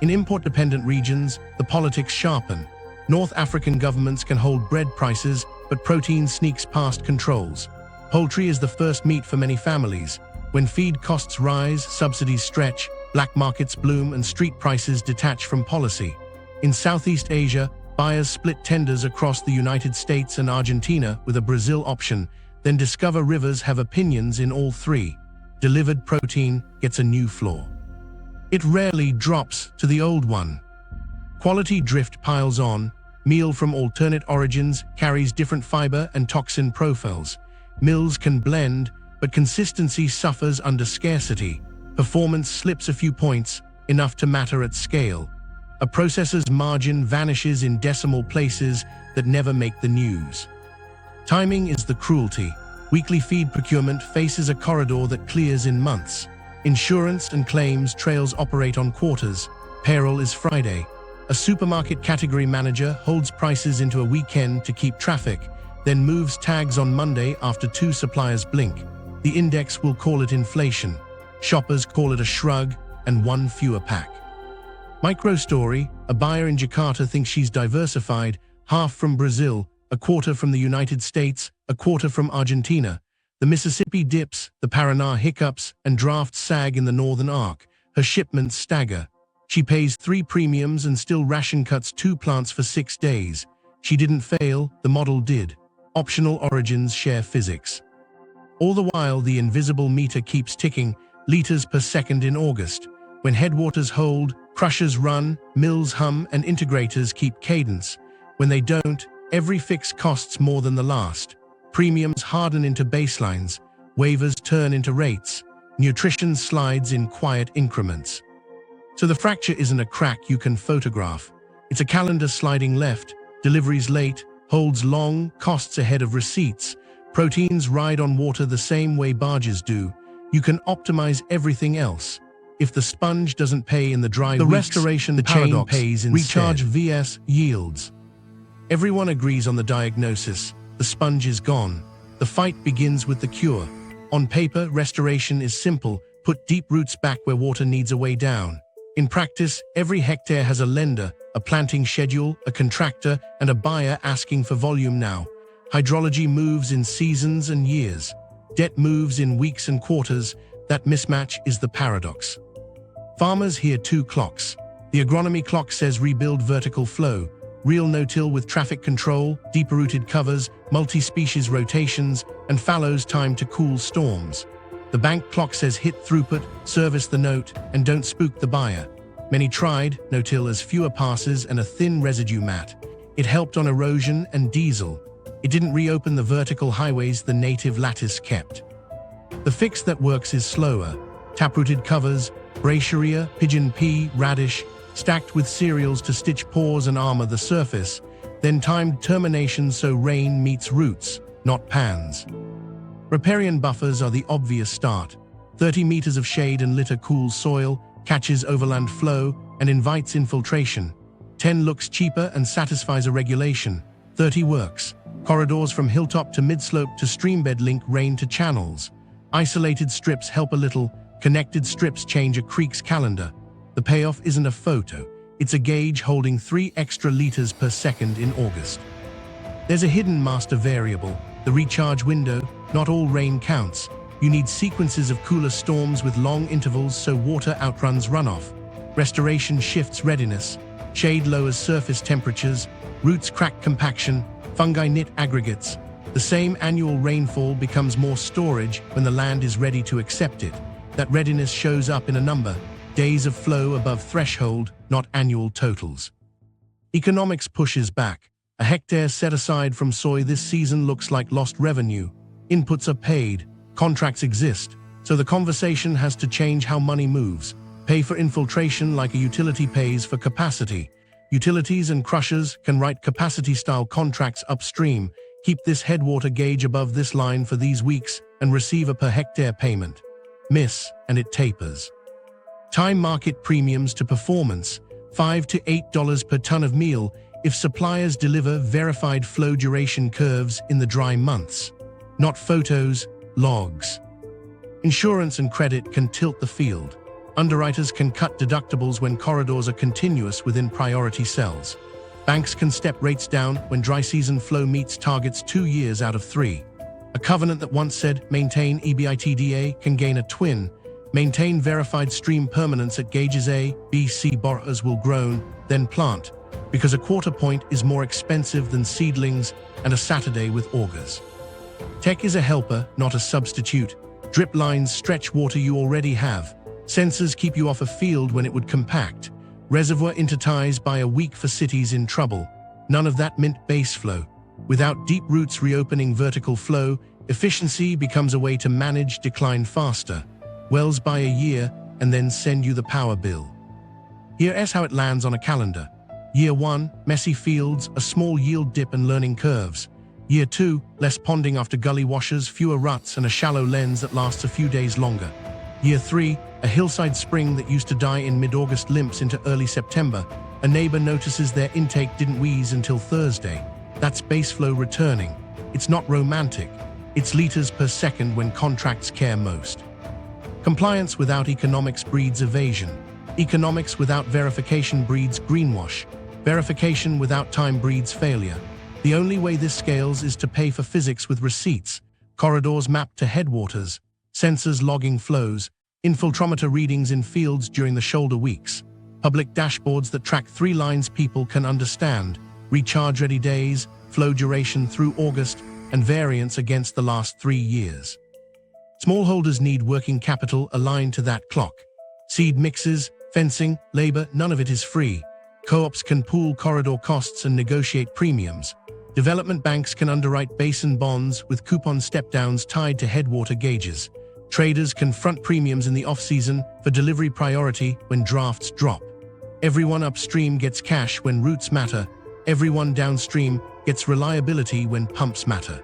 S1: In import-dependent regions, the politics sharpen. North African governments can hold bread prices, but protein sneaks past controls. Poultry is the first meat for many families. When feed costs rise, subsidies stretch, black markets bloom, and street prices detach from policy. In Southeast Asia, buyers split tenders across the United States and Argentina with a Brazil option, then discover rivers have opinions in all three. Delivered protein gets a new floor. It rarely drops to the old one. Quality drift piles on. Meal from alternate origins carries different fiber and toxin profiles. Mills can blend, but consistency suffers under scarcity. Performance slips a few points, enough to matter at scale. A processor's margin vanishes in decimal places that never make the news. Timing is the cruelty. Weekly feed procurement faces a corridor that clears in months. Insurance and claims trails operate on quarters. Payroll is Friday. A supermarket category manager holds prices into a weekend to keep traffic, then moves tags on Monday after 2 suppliers blink. The index will call it inflation. Shoppers call it a shrug and 1 fewer pack. Micro story, a buyer in Jakarta thinks she's diversified, half from Brazil, a quarter from the United States, a quarter from Argentina. The Mississippi dips, the Paraná hiccups, and drafts sag in the northern arc. Her shipments stagger. She pays 3 premiums and still ration cuts 2 plants for 6 days. She didn't fail, the model did. Optional origins share physics. All the while, the invisible meter keeps ticking, liters per second in August. When headwaters hold, crushers run, mills hum, and integrators keep cadence. When they don't, every fix costs more than the last. Premiums harden into baselines, waivers turn into rates, nutrition slides in quiet increments. So the fracture isn't a crack you can photograph. It's a calendar sliding left, deliveries late, holds long, costs ahead of receipts. Proteins ride on water the same way barges do. You can optimize everything else. If the sponge doesn't pay in the dry weeks, restoration the chain pays instead. Recharge vs. yields. Everyone agrees on the diagnosis. The sponge is gone. The fight begins with the cure. On paper, restoration is simple. Put deep roots back where water needs a way down. In practice, every hectare has a lender, a planting schedule, a contractor, and a buyer asking for volume now. Hydrology moves in seasons and years. Debt moves in weeks and quarters. That mismatch is the paradox. Farmers hear 2 clocks. The agronomy clock says rebuild vertical flow, real no-till with traffic control, deeper-rooted covers, multi-species rotations, and fallows time to cool storms. The bank clock says hit throughput, service the note, and don't spook the buyer. Many tried, no-till as fewer passes and a thin residue mat. It helped on erosion and diesel. It didn't reopen the vertical highways the native lattice kept. The fix that works is slower. Taprooted covers, brachiaria, pigeon pea, radish, stacked with cereals to stitch pores and armor the surface, then timed termination so rain meets roots, not pans. Riparian buffers are the obvious start. 30 meters of shade and litter cools soil, catches overland flow, and invites infiltration. 10 looks cheaper and satisfies a regulation. 30 works. Corridors from hilltop to midslope to streambed link rain to channels. Isolated strips help a little, connected strips change a creek's calendar. The payoff isn't a photo, it's a gauge holding 3 extra liters per second in August. There's a hidden master variable, the recharge window. Not all rain counts. You need sequences of cooler storms with long intervals so water outruns runoff. Restoration shifts readiness. Shade lowers surface temperatures. Roots crack compaction. Fungi knit aggregates. The same annual rainfall becomes more storage when the land is ready to accept it. That readiness shows up in a number. Days of flow above threshold, not annual totals. Economics pushes back. A hectare set aside from soy this season looks like lost revenue. Inputs are paid, contracts exist, so the conversation has to change how money moves. Pay for infiltration like a utility pays for capacity. Utilities and crushers can write capacity-style contracts upstream, keep this headwater gauge above this line for these weeks, and receive a per hectare payment. Miss, and it tapers. Time market premiums to performance, $5 to $8 per ton of meal if suppliers deliver verified flow duration curves in the dry months. Not photos, logs. Insurance and credit can tilt the field. Underwriters can cut deductibles when corridors are continuous within priority cells. Banks can step rates down when dry season flow meets targets 2 years out of 3. A covenant that once said maintain EBITDA can gain a twin. Maintain verified stream permanence at gauges A, B, C borrowers will groan, then plant, because a quarter point is more expensive than seedlings and a Saturday with augers. Tech is a helper, not a substitute. Drip lines stretch water you already have. Sensors keep you off a field when it would compact. Reservoir interties by a week for cities in trouble. None of that mint base flow. Without deep roots reopening vertical flow, efficiency becomes a way to manage decline faster. Wells by a year, and then send you the power bill. Here's how it lands on a calendar. Year 1, messy fields, a small yield dip and learning curves. Year 2, less ponding after gully washes, fewer ruts, and a shallow lens that lasts a few days longer. Year 3, a hillside spring that used to die in mid-August limps into early September. A neighbor notices their intake didn't wheeze until Thursday. That's base flow returning. It's not romantic. It's liters per second when contracts care most. Compliance without economics breeds evasion. Economics without verification breeds greenwash. Verification without time breeds failure. The only way this scales is to pay for physics with receipts, corridors mapped to headwaters, sensors logging flows, infiltrometer readings in fields during the shoulder weeks, public dashboards that track 3 lines people can understand, recharge-ready days, flow duration through August, and variance against the last 3 years. Smallholders need working capital aligned to that clock. Seed mixes, fencing, labor, none of it is free. Co-ops can pool corridor costs and negotiate premiums. Development banks can underwrite basin bonds with coupon step-downs tied to headwater gauges. Traders can front premiums in the off-season for delivery priority when drafts drop. Everyone upstream gets cash when routes matter. Everyone downstream gets reliability when pumps matter.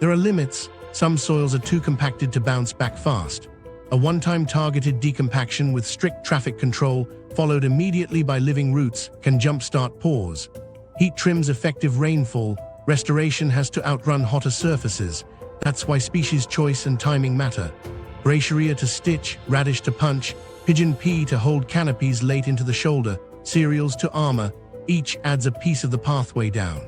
S1: There are limits. Some soils are too compacted to bounce back fast. A one-time targeted decompaction with strict traffic control, followed immediately by living roots, can jumpstart pores. Heat trims effective rainfall. Restoration has to outrun hotter surfaces. That's why species choice and timing matter. Brachiaria to stitch, radish to punch, pigeon pea to hold canopies late into the shoulder, cereals to armor, each adds a piece of the pathway down.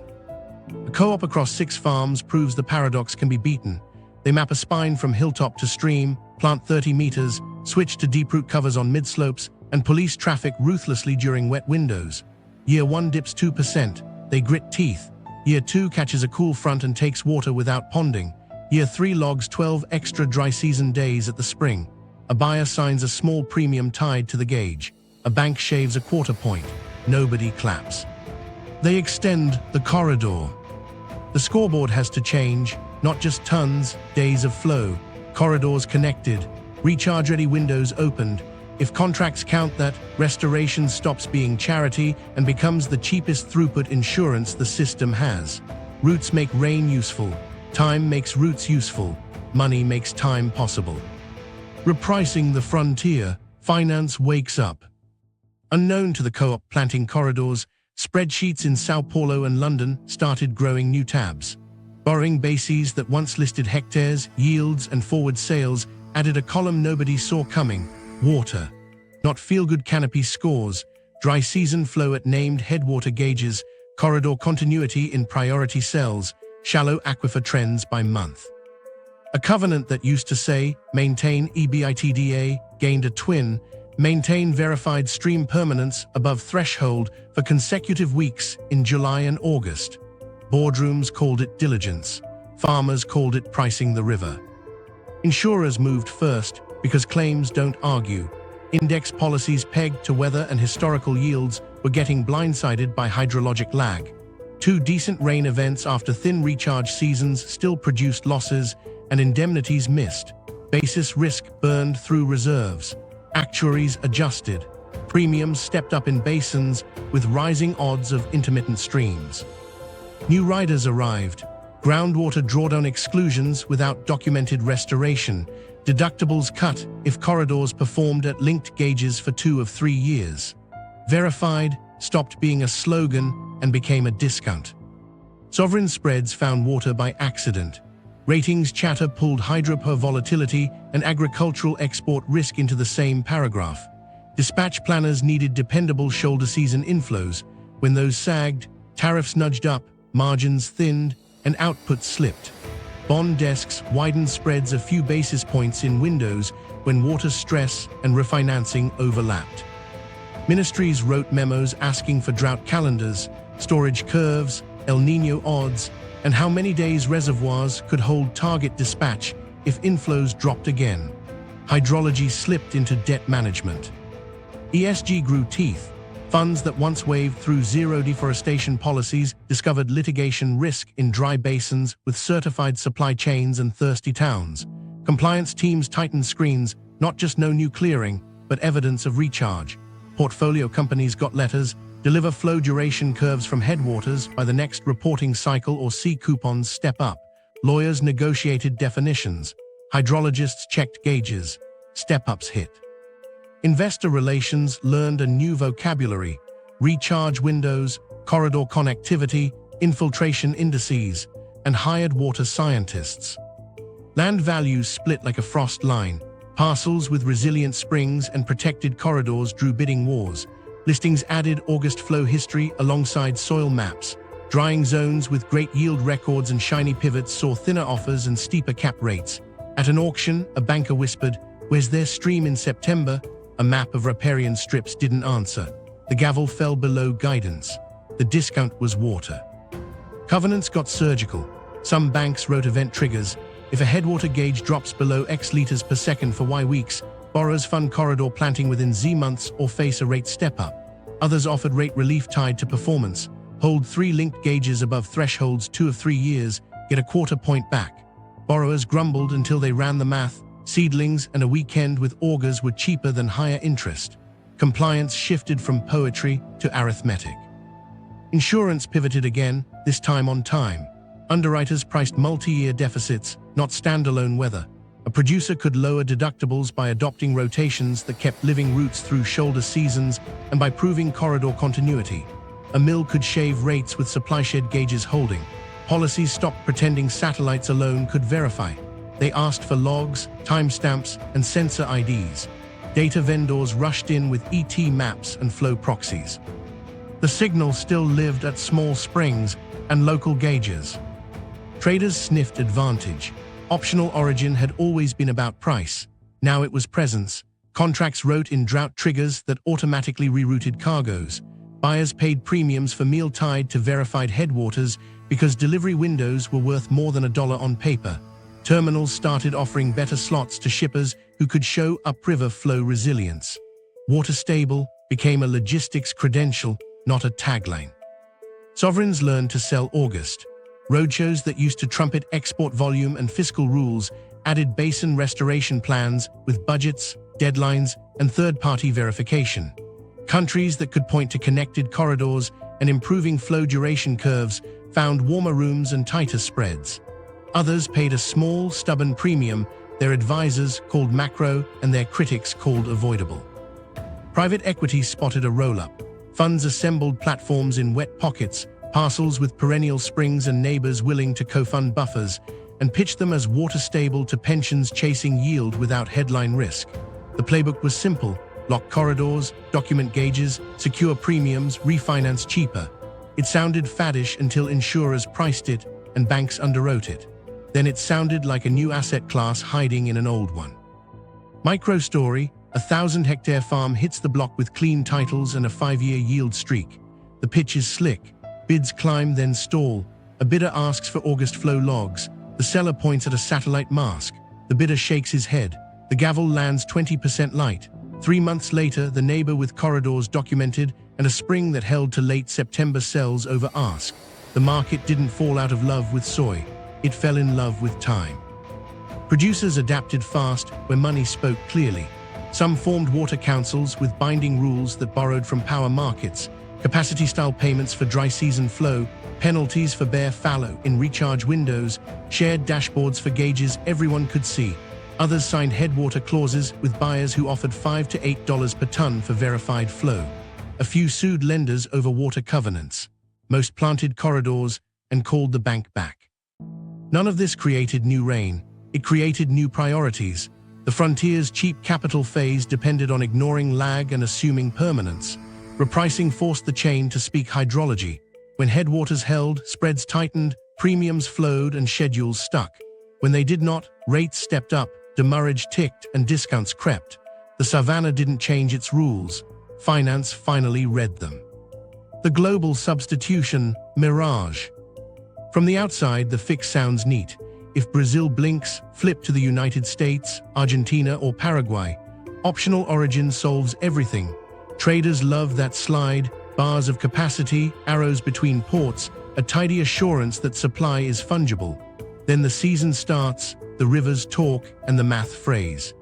S1: A co-op across 6 farms proves the paradox can be beaten. They map a spine from hilltop to stream, plant 30 meters, switch to deep root covers on mid-slopes, and police traffic ruthlessly during wet windows. Year 1 dips 2%. They grit teeth. Year 2 catches a cool front and takes water without ponding. Year 3 logs 12 extra dry season days at the spring. A buyer signs a small premium tied to the gauge. A bank shaves a quarter point. Nobody claps. They extend the corridor. The scoreboard has to change, not just tons, days of flow, corridors connected, recharge-ready windows opened. If contracts count that, restoration stops being charity and becomes the cheapest throughput insurance the system has. Roots make rain useful. Time makes roots useful. Money makes time possible. Repricing the frontier, finance wakes up. Unknown to the co-op planting corridors, spreadsheets in Sao Paulo and London started growing new tabs. Borrowing bases that once listed hectares, yields, and forward sales added a column nobody saw coming: water. Not feel-good canopy scores, dry season flow at named headwater gauges, corridor continuity in priority cells, shallow aquifer trends by month. A covenant that used to say, maintain EBITDA, gained a twin, maintain verified stream permanence above threshold for consecutive weeks in July and August. Boardrooms called it diligence. Farmers called it pricing the river. Insurers moved first because claims don't argue. Index policies pegged to weather and historical yields were getting blindsided by hydrologic lag. 2 decent rain events after thin recharge seasons still produced losses, and indemnities missed. Basis risk burned through reserves. Actuaries adjusted. Premiums stepped up in basins with rising odds of intermittent streams. New riders arrived. Groundwater drawdown exclusions without documented restoration. Deductibles cut if corridors performed at linked gauges for 2 of 3 years. Verified stopped being a slogan and became a discount. Sovereign spreads found water by accident. Ratings chatter pulled hydro volatility and agricultural export risk into the same paragraph. Dispatch planners needed dependable shoulder season inflows. When those sagged, tariffs nudged up, margins thinned, and output slipped. Bond desks widened spreads a few basis points in windows when water stress and refinancing overlapped. Ministries wrote memos asking for drought calendars, storage curves, El Niño odds, and how many days reservoirs could hold target dispatch if inflows dropped again. Hydrology slipped into debt management. ESG grew teeth. Funds that once waved through zero deforestation policies discovered litigation risk in dry basins with certified supply chains and thirsty towns. Compliance teams tightened screens, not just no new clearing, but evidence of recharge. Portfolio companies got letters, deliver flow duration curves from headwaters by the next reporting cycle or see coupons step up. Lawyers negotiated definitions. Hydrologists checked gauges. Step-ups hit. Investor relations learned a new vocabulary: recharge windows, corridor connectivity, infiltration indices, and hired water scientists. Land values split like a frost line. Parcels with resilient springs and protected corridors drew bidding wars. Listings added August flow history alongside soil maps. Drying zones with great yield records and shiny pivots saw thinner offers and steeper cap rates. At an auction, a banker whispered, "Where's their stream in September?" A map of riparian strips didn't answer. The gavel fell below guidance. The discount was water. Covenants got surgical. Some banks wrote event triggers. If a headwater gauge drops below X liters per second for Y weeks, borrowers fund corridor planting within Z months or face a rate step-up. Others offered rate relief tied to performance. Hold 3 linked gauges above thresholds 2 of 3 years, get a quarter point back. Borrowers grumbled until they ran the math. Seedlings and a weekend with augers were cheaper than higher interest. Compliance shifted from poetry to arithmetic. Insurance pivoted again, this time on time. Underwriters priced multi-year deficits, not standalone weather. A producer could lower deductibles by adopting rotations that kept living routes through shoulder seasons and by proving corridor continuity. A mill could shave rates with supply shed gauges holding. Policies stopped pretending satellites alone could verify. They asked for logs, timestamps, and sensor IDs. Data vendors rushed in with ET maps and flow proxies. The signal still lived at small springs and local gauges. Traders sniffed advantage. Optional origin had always been about price. Now it was presence. Contracts wrote in drought triggers that automatically rerouted cargoes. Buyers paid premiums for meal tied to verified headwaters because delivery windows were worth more than $1 on paper. Terminals started offering better slots to shippers who could show upriver flow resilience. Water stable became a logistics credential, not a tagline. Sovereigns learned to sell August. Roadshows that used to trumpet export volume and fiscal rules added basin restoration plans with budgets, deadlines, and third-party verification. Countries that could point to connected corridors and improving flow duration curves found warmer rooms and tighter spreads. Others paid a small, stubborn premium their advisors called macro and their critics called avoidable. Private equity spotted a roll-up. Funds assembled platforms in wet pockets, parcels with perennial springs and neighbors willing to co-fund buffers, and pitched them as water-stable to pensions chasing yield without headline risk. The playbook was simple: lock corridors, document gauges, secure premiums, refinance cheaper. It sounded faddish until insurers priced it and banks underwrote it. Then it sounded like a new asset class hiding in an old one. Microstory: a 1,000-hectare farm hits the block with clean titles and a 5-year yield streak. The pitch is slick. Bids climb, then stall. A bidder asks for August flow logs. The seller points at a satellite mask. The bidder shakes his head. The gavel lands 20% light. 3 months later, the neighbor with corridors documented and a spring that held to late September sells over ask. The market didn't fall out of love with soy. It fell in love with time. Producers adapted fast where money spoke clearly. Some formed water councils with binding rules that borrowed from power markets, capacity-style payments for dry season flow, penalties for bare fallow in recharge windows, shared dashboards for gauges everyone could see. Others signed headwater clauses with buyers who offered $5 to $8 per ton for verified flow. A few sued lenders over water covenants. Most planted corridors and called the bank back. None of this created new rain. It created new priorities. The frontier's cheap capital phase depended on ignoring lag and assuming permanence. Repricing forced the chain to speak hydrology. When headwaters held, spreads tightened, premiums flowed, and schedules stuck. When they did not, rates stepped up, demurrage ticked, and discounts crept. The Savanna didn't change its rules. Finance finally read them. The global substitution, Mirage. From the outside, the fix sounds neat. If Brazil blinks, flip to the United States, Argentina, or Paraguay. Optional origin solves everything. Traders love that slide, bars of capacity, arrows between ports, a tidy assurance that supply is fungible. Then the season starts, the rivers talk, and the math phrase.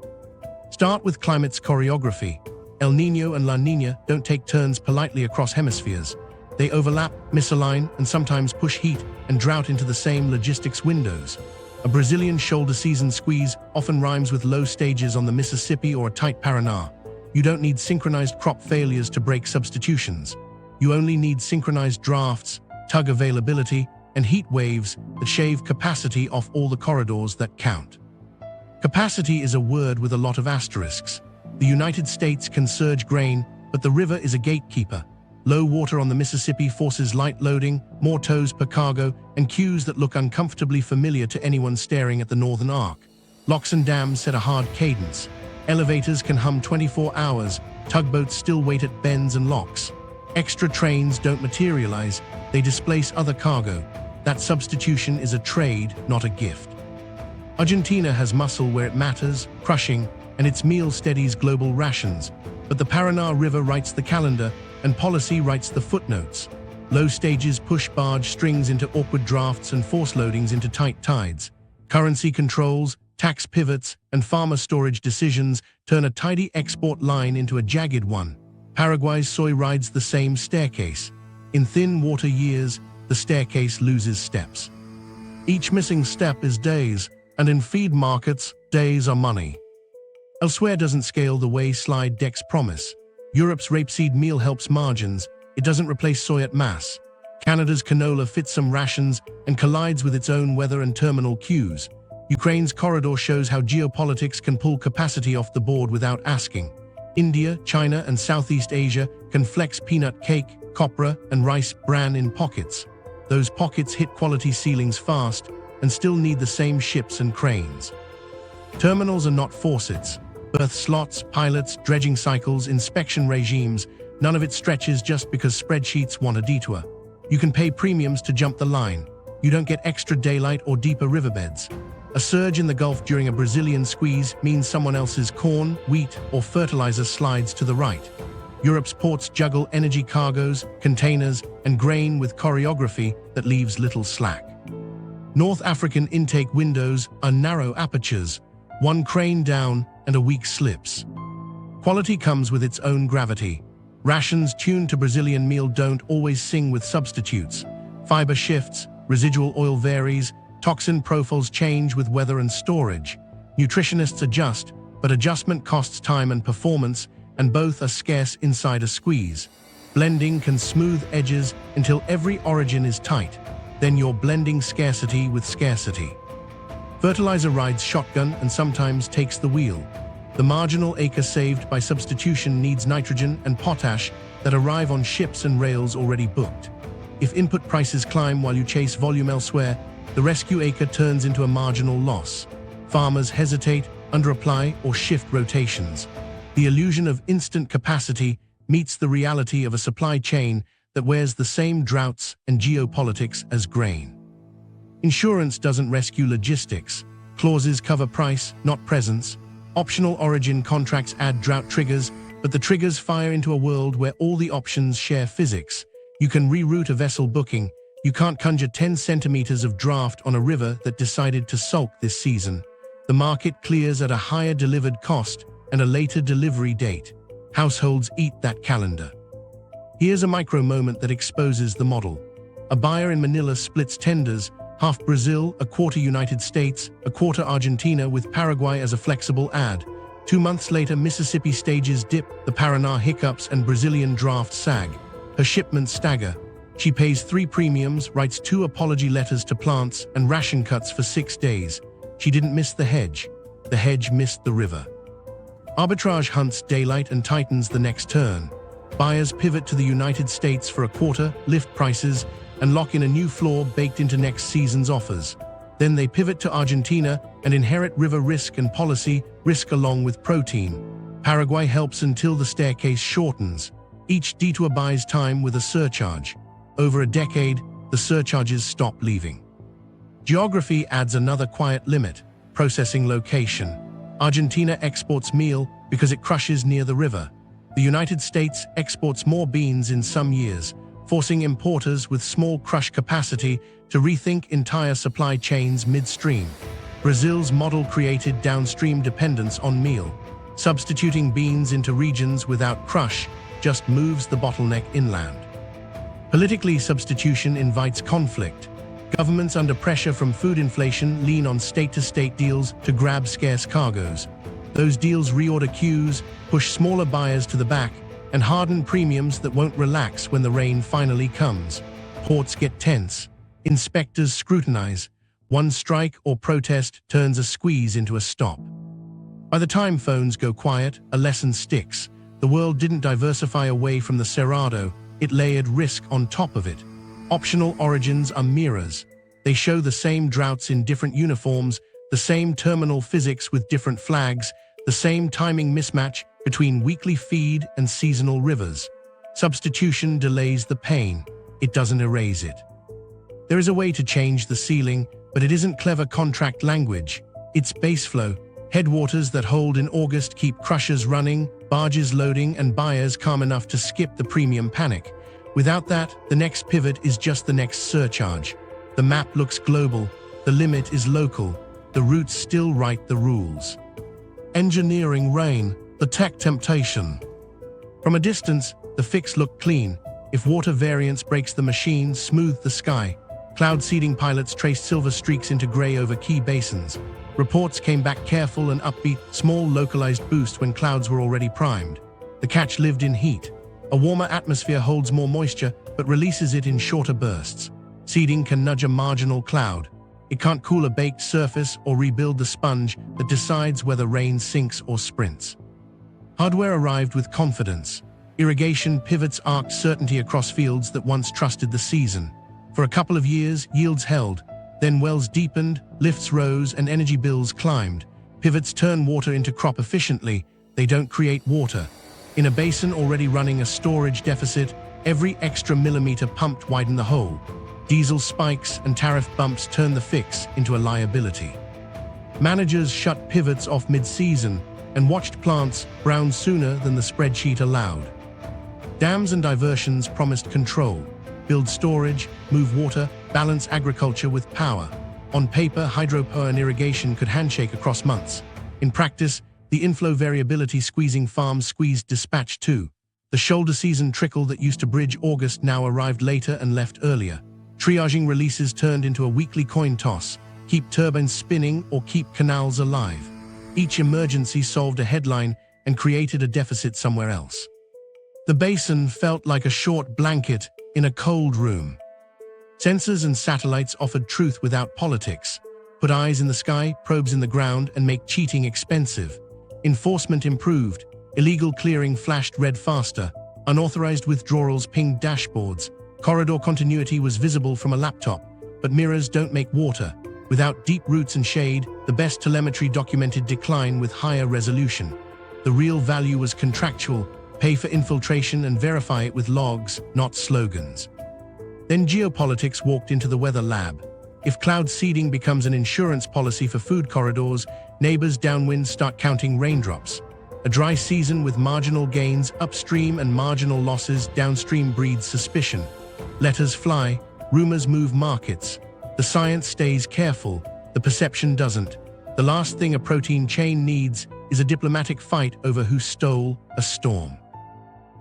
S1: Start with climate's choreography. El Niño and La Niña don't take turns politely across hemispheres. They overlap, misalign, and sometimes push heat and drought into the same logistics windows. A Brazilian shoulder season squeeze often rhymes with low stages on the Mississippi or a tight Paraná. You don't need synchronized crop failures to break substitutions. You only need synchronized drafts, tug availability, and heat waves that shave capacity off all the corridors that count. Capacity is a word with a lot of asterisks. The United States can surge grain, but the river is a gatekeeper. Low water on the Mississippi forces light loading, more tows per cargo, and queues that look uncomfortably familiar to anyone staring at the Northern Arc. Locks and dams set a hard cadence. Elevators can hum 24 hours, tugboats still wait at bends and locks. Extra trains don't materialize, they displace other cargo. That substitution is a trade, not a gift. Argentina has muscle where it matters, crushing, and its meal steadies global rations. But the Paraná River writes the calendar, and policy writes the footnotes. Low stages push barge strings into awkward drafts and force loadings into tight tides. Currency controls, tax pivots, and farmer storage decisions turn a tidy export line into a jagged one. Paraguay's soy rides the same staircase. In thin water years, the staircase loses steps. Each missing step is days, and in feed markets, days are money. Elsewhere doesn't scale the way slide decks promise. Europe's rapeseed meal helps margins, it doesn't replace soy at mass. Canada's canola fits some rations and collides with its own weather and terminal queues. Ukraine's corridor shows how geopolitics can pull capacity off the board without asking. India, China, and Southeast Asia can flex peanut cake, copra, and rice bran in pockets. Those pockets hit quality ceilings fast and still need the same ships and cranes. Terminals are not faucets. Berth slots, pilots, dredging cycles, inspection regimes, none of it stretches just because spreadsheets want a detour. You can pay premiums to jump the line. You don't get extra daylight or deeper riverbeds. A surge in the Gulf during a Brazilian squeeze means someone else's corn, wheat, or fertilizer slides to the right. Europe's ports juggle energy cargoes, containers, and grain with choreography that leaves little slack. North African intake windows are narrow apertures, one crane down and a week slips. Quality comes with its own gravity. Rations tuned to Brazilian meal don't always sing with substitutes. Fiber shifts, residual oil varies, toxin profiles change with weather and storage. Nutritionists adjust, but adjustment costs time and performance, and both are scarce inside a squeeze. Blending can smooth edges until every origin is tight. Then you're blending scarcity with scarcity. Fertilizer rides shotgun and sometimes takes the wheel. The marginal acre saved by substitution needs nitrogen and potash that arrive on ships and rails already booked. If input prices climb while you chase volume elsewhere, the rescue acre turns into a marginal loss. Farmers hesitate, underapply, or shift rotations. The illusion of instant capacity meets the reality of a supply chain that wears the same droughts and geopolitics as grain. Insurance doesn't rescue logistics. Clauses cover price, not presence. Optional origin contracts add drought triggers, but the triggers fire into a world where all the options share physics. You can reroute a vessel booking. You can't conjure 10 centimeters of draft on a river that decided to sulk this season. The market clears at a higher delivered cost and a later delivery date. Households eat that calendar. Here's a micro moment that exposes the model. A buyer in Manila splits tenders, half Brazil, a quarter United States, a quarter Argentina, with Paraguay as a flexible add. 2 months later, Mississippi stages dip, the Paraná hiccups, and Brazilian drafts sag. Her shipments stagger. She pays 3 premiums, writes 2 apology letters to plants, and ration cuts for 6 days. She didn't miss the hedge missed the river. Arbitrage hunts daylight and tightens the next turn. Buyers pivot to the United States for a quarter, lift prices, and lock in a new floor baked into next season's offers. Then they pivot to Argentina and inherit river risk and policy risk along with protein. Paraguay helps until the staircase shortens. Each detour buys time with a surcharge. Over a decade, the surcharges stop leaving. Geography adds another quiet limit: processing location. Argentina exports meal because it crushes near the river. The United States exports more beans in some years, forcing importers with small crush capacity to rethink entire supply chains midstream. Brazil's model created downstream dependence on meal. Substituting beans into regions without crush just moves the bottleneck inland. Politically, substitution invites conflict. Governments under pressure from food inflation lean on state-to-state deals to grab scarce cargoes. Those deals reorder queues, push smaller buyers to the back, and harden premiums that won't relax when the rain finally comes. Ports get tense. Inspectors scrutinize. One strike or protest turns a squeeze into a stop. By the time phones go quiet, a lesson sticks. The world didn't diversify away from the Cerrado, it layered risk on top of it. Optional origins are mirrors. They show the same droughts in different uniforms, the same terminal physics with different flags, the same timing mismatch between weekly feed and seasonal rivers. Substitution delays the pain. It doesn't erase it. There is a way to change the ceiling, but it isn't clever contract language. It's baseflow. Headwaters that hold in August keep crushers running, barges loading, and buyers calm enough to skip the premium panic. Without that, the next pivot is just the next surcharge. The map looks global, the limit is local, the routes still write the rules. Engineering rain, the tech temptation. From a distance, the fix looked clean. If water variance breaks the machine, smooth the sky. Cloud seeding pilots traced silver streaks into gray over key basins. Reports came back careful and upbeat, small localized boost when clouds were already primed. The catch lived in heat. A warmer atmosphere holds more moisture, but releases it in shorter bursts. Seeding can nudge a marginal cloud. It can't cool a baked surface or rebuild the sponge that decides whether rain sinks or sprints. Hardware arrived with confidence. Irrigation pivots arced certainty across fields that once trusted the season. For a couple of years, yields held. Then wells deepened, lifts rose, and energy bills climbed. Pivots turn water into crop efficiently. They don't create water. In a basin already running a storage deficit, every extra millimeter pumped widened the hole. Diesel spikes and tariff bumps turn the fix into a liability. Managers shut pivots off mid-season and watched plants brown sooner than the spreadsheet allowed. Dams and diversions promised control. Build storage, move water, balance agriculture with power. On paper, hydropower and irrigation could handshake across months. In practice, the inflow variability squeezing farms squeezed dispatch too. The shoulder season trickle that used to bridge August now arrived later and left earlier. Triaging releases turned into a weekly coin toss. Keep turbines spinning or keep canals alive. Each emergency solved a headline and created a deficit somewhere else. The basin felt like a short blanket in a cold room. Sensors and satellites offered truth without politics. Put eyes in the sky, probes in the ground, and make cheating expensive. Enforcement improved. Illegal clearing flashed red faster. Unauthorized withdrawals pinged dashboards. Corridor continuity was visible from a laptop, but mirrors don't make water. Without deep roots and shade, the best telemetry documented decline with higher resolution. The real value was contractual. Pay for infiltration and verify it with logs, not slogans. Then geopolitics walked into the weather lab. If cloud seeding becomes an insurance policy for food corridors, neighbors downwind start counting raindrops. A dry season with marginal gains upstream and marginal losses downstream breeds suspicion. Letters fly, rumors move markets. The science stays careful, the perception doesn't. The last thing a protein chain needs is a diplomatic fight over who stole a storm.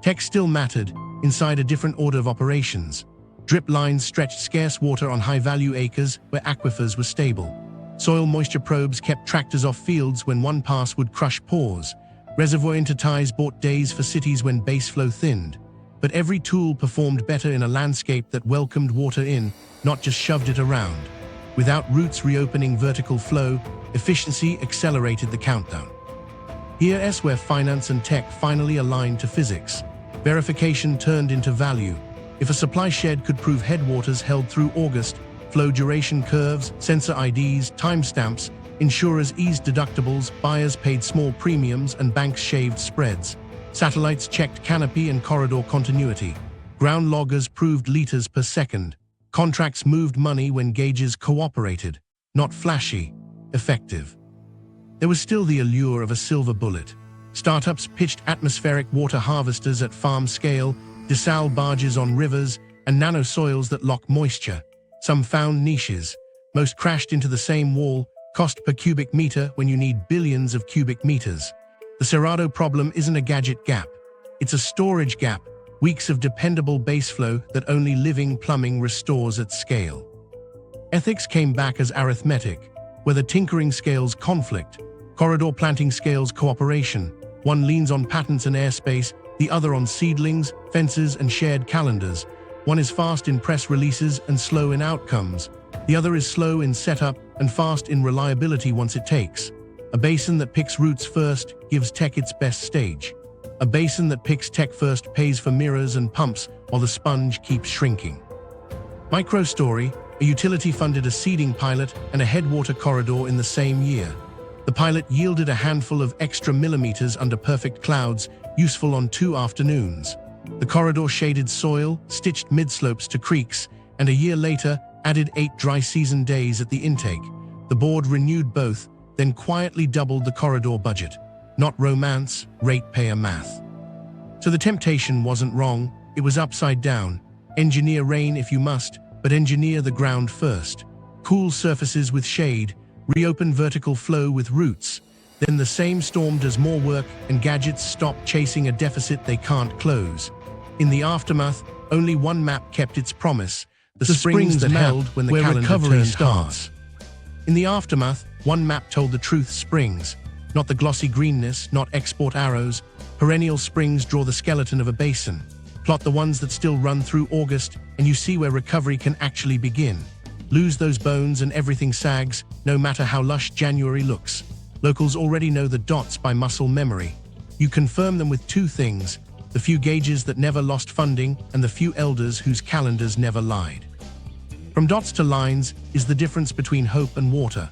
S1: Tech still mattered, inside a different order of operations. Drip lines stretched scarce water on high-value acres where aquifers were stable. Soil moisture probes kept tractors off fields when one pass would crush pores. Reservoir interties bought days for cities when base flow thinned. But every tool performed better in a landscape that welcomed water in, not just shoved it around. Without roots reopening vertical flow, efficiency accelerated the countdown. Here's where finance and tech finally aligned to physics. Verification turned into value. If a supply shed could prove headwaters held through August, flow duration curves, sensor IDs, timestamps, insurers eased deductibles, buyers paid small premiums, and banks shaved spreads. Satellites checked canopy and corridor continuity. Ground loggers proved liters per second. Contracts moved money when gauges cooperated. Not flashy, effective. There was still the allure of a silver bullet. Startups pitched atmospheric water harvesters at farm scale, desal barges on rivers, and nanosoils that lock moisture. Some found niches. Most crashed into the same wall, cost per cubic meter when you need billions of cubic meters. The Cerrado problem isn't a gadget gap. It's a storage gap, weeks of dependable baseflow that only living plumbing restores at scale. Ethics came back as arithmetic, where the tinkering scales conflict, corridor planting scales cooperation. One leans on patents and airspace, the other on seedlings, fences, and shared calendars. One is fast in press releases and slow in outcomes. The other is slow in setup and fast in reliability once it takes. A basin that picks roots first gives tech its best stage. A basin that picks tech first pays for mirrors and pumps while the sponge keeps shrinking. Microstory, a utility funded a seeding pilot and a headwater corridor in the same year. The pilot yielded a handful of extra millimeters under perfect clouds, useful on 2 afternoons. The corridor shaded soil, stitched midslopes to creeks, and a year later added 8 dry season days at the intake. The board renewed both, then quietly doubled the corridor budget. Not romance, ratepayer math. So the temptation wasn't wrong, it was upside down. Engineer rain if you must, but engineer the ground first. Cool surfaces with shade, reopen vertical flow with roots. Then the same storm does more work and gadgets stop chasing a deficit they can't close. In the aftermath, only one map kept its promise, the springs that held when the calendar recovery starts. In the aftermath, one map told the truth: springs. Not the glossy greenness, not export arrows. Perennial springs draw the skeleton of a basin. Plot the ones that still run through August, and you see where recovery can actually begin. Lose those bones and everything sags, no matter how lush January looks. Locals already know the dots by muscle memory. You confirm them with 2 things: the few gauges that never lost funding and the few elders whose calendars never lied. From dots to lines is the difference between hope and water.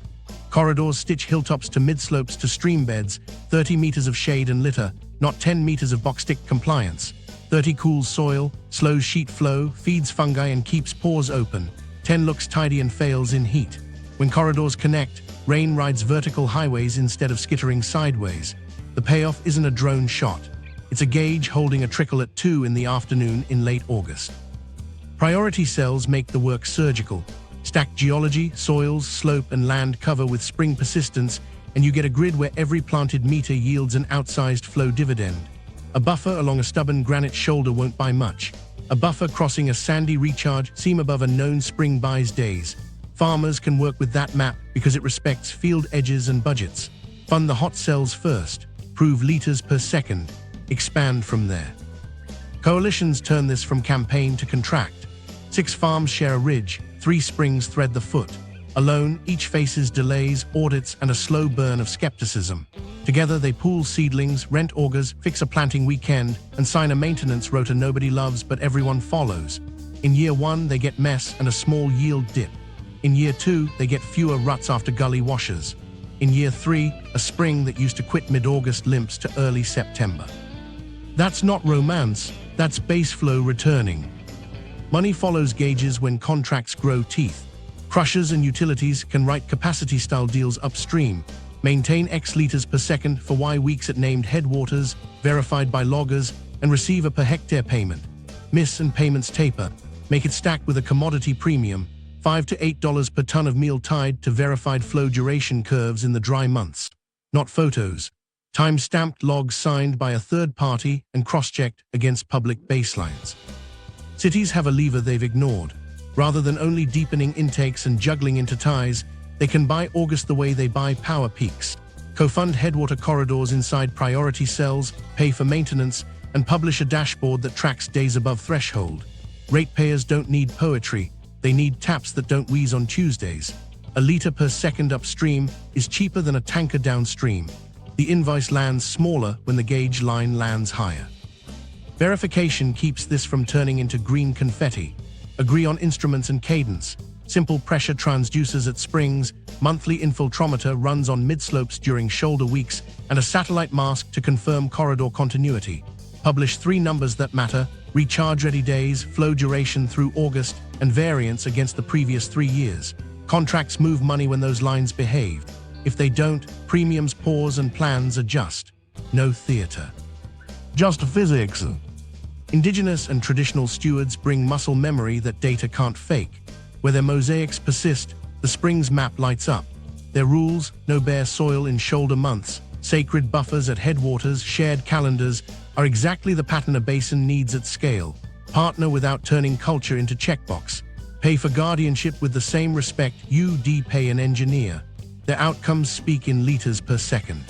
S1: Corridors stitch hilltops to midslopes to streambeds, 30 meters of shade and litter, not 10 meters of box-stick compliance. 30 cools soil, slows sheet flow, feeds fungi and keeps pores open. 10 looks tidy and fails in heat. When corridors connect, rain rides vertical highways instead of skittering sideways. The payoff isn't a drone shot. It's a gauge holding a trickle at 2 in the afternoon in late August. Priority cells make the work surgical. Stack geology, soils, slope, and land cover with spring persistence, and you get a grid where every planted meter yields an outsized flow dividend. A buffer along a stubborn granite shoulder won't buy much. A buffer crossing a sandy recharge seam above a known spring buys days. Farmers can work with that map because it respects field edges and budgets. Fund the hot cells first. Prove liters per second. Expand from there. Coalitions turn this from campaign to contract. 6 farms share a ridge, 3 springs thread the foot. Alone, each faces delays, audits, and a slow burn of skepticism. Together, they pool seedlings, rent augers, fix a planting weekend, and sign a maintenance rota nobody loves but everyone follows. In year 1, they get mess and a small yield dip. In year 2, they get fewer ruts after gully washes. In year 3, a spring that used to quit mid-August limps to early September. That's not romance, that's base flow returning. Money follows gauges when contracts grow teeth. Crushers and utilities can write capacity-style deals upstream, maintain X liters per second for Y weeks at named headwaters, verified by loggers, and receive a per hectare payment. Miss and payments taper, make it stack with a commodity premium, $5 to $8 per ton of meal tied to verified flow duration curves in the dry months. Not photos. Time-stamped logs signed by a third party and cross-checked against public baselines. Cities have a lever they've ignored. Rather than only deepening intakes and juggling into ties, they can buy August the way they buy power peaks. Co-fund headwater corridors inside priority cells, pay for maintenance, and publish a dashboard that tracks days above threshold. Ratepayers don't need poetry, they need taps that don't wheeze on Tuesdays. A liter per second upstream is cheaper than a tanker downstream. The invoice lands smaller when the gauge line lands higher. Verification keeps this from turning into green confetti. Agree on instruments and cadence. Simple pressure transducers at springs, monthly infiltrometer runs on midslopes during shoulder weeks, and a satellite mask to confirm corridor continuity. Publish 3 numbers that matter: recharge-ready days, flow duration through August, and variance against the previous 3 years. Contracts move money when those lines behave. If they don't, premiums pause and plans adjust. No theater. Just physics. Indigenous and traditional stewards bring muscle memory that data can't fake. Where their mosaics persist, the spring's map lights up. Their rules: no bare soil in shoulder months, sacred buffers at headwaters, shared calendars, are exactly the pattern a basin needs at scale. Partner without turning culture into checkbox. Pay for guardianship with the same respect you'd pay an engineer. Their outcomes speak in liters per second.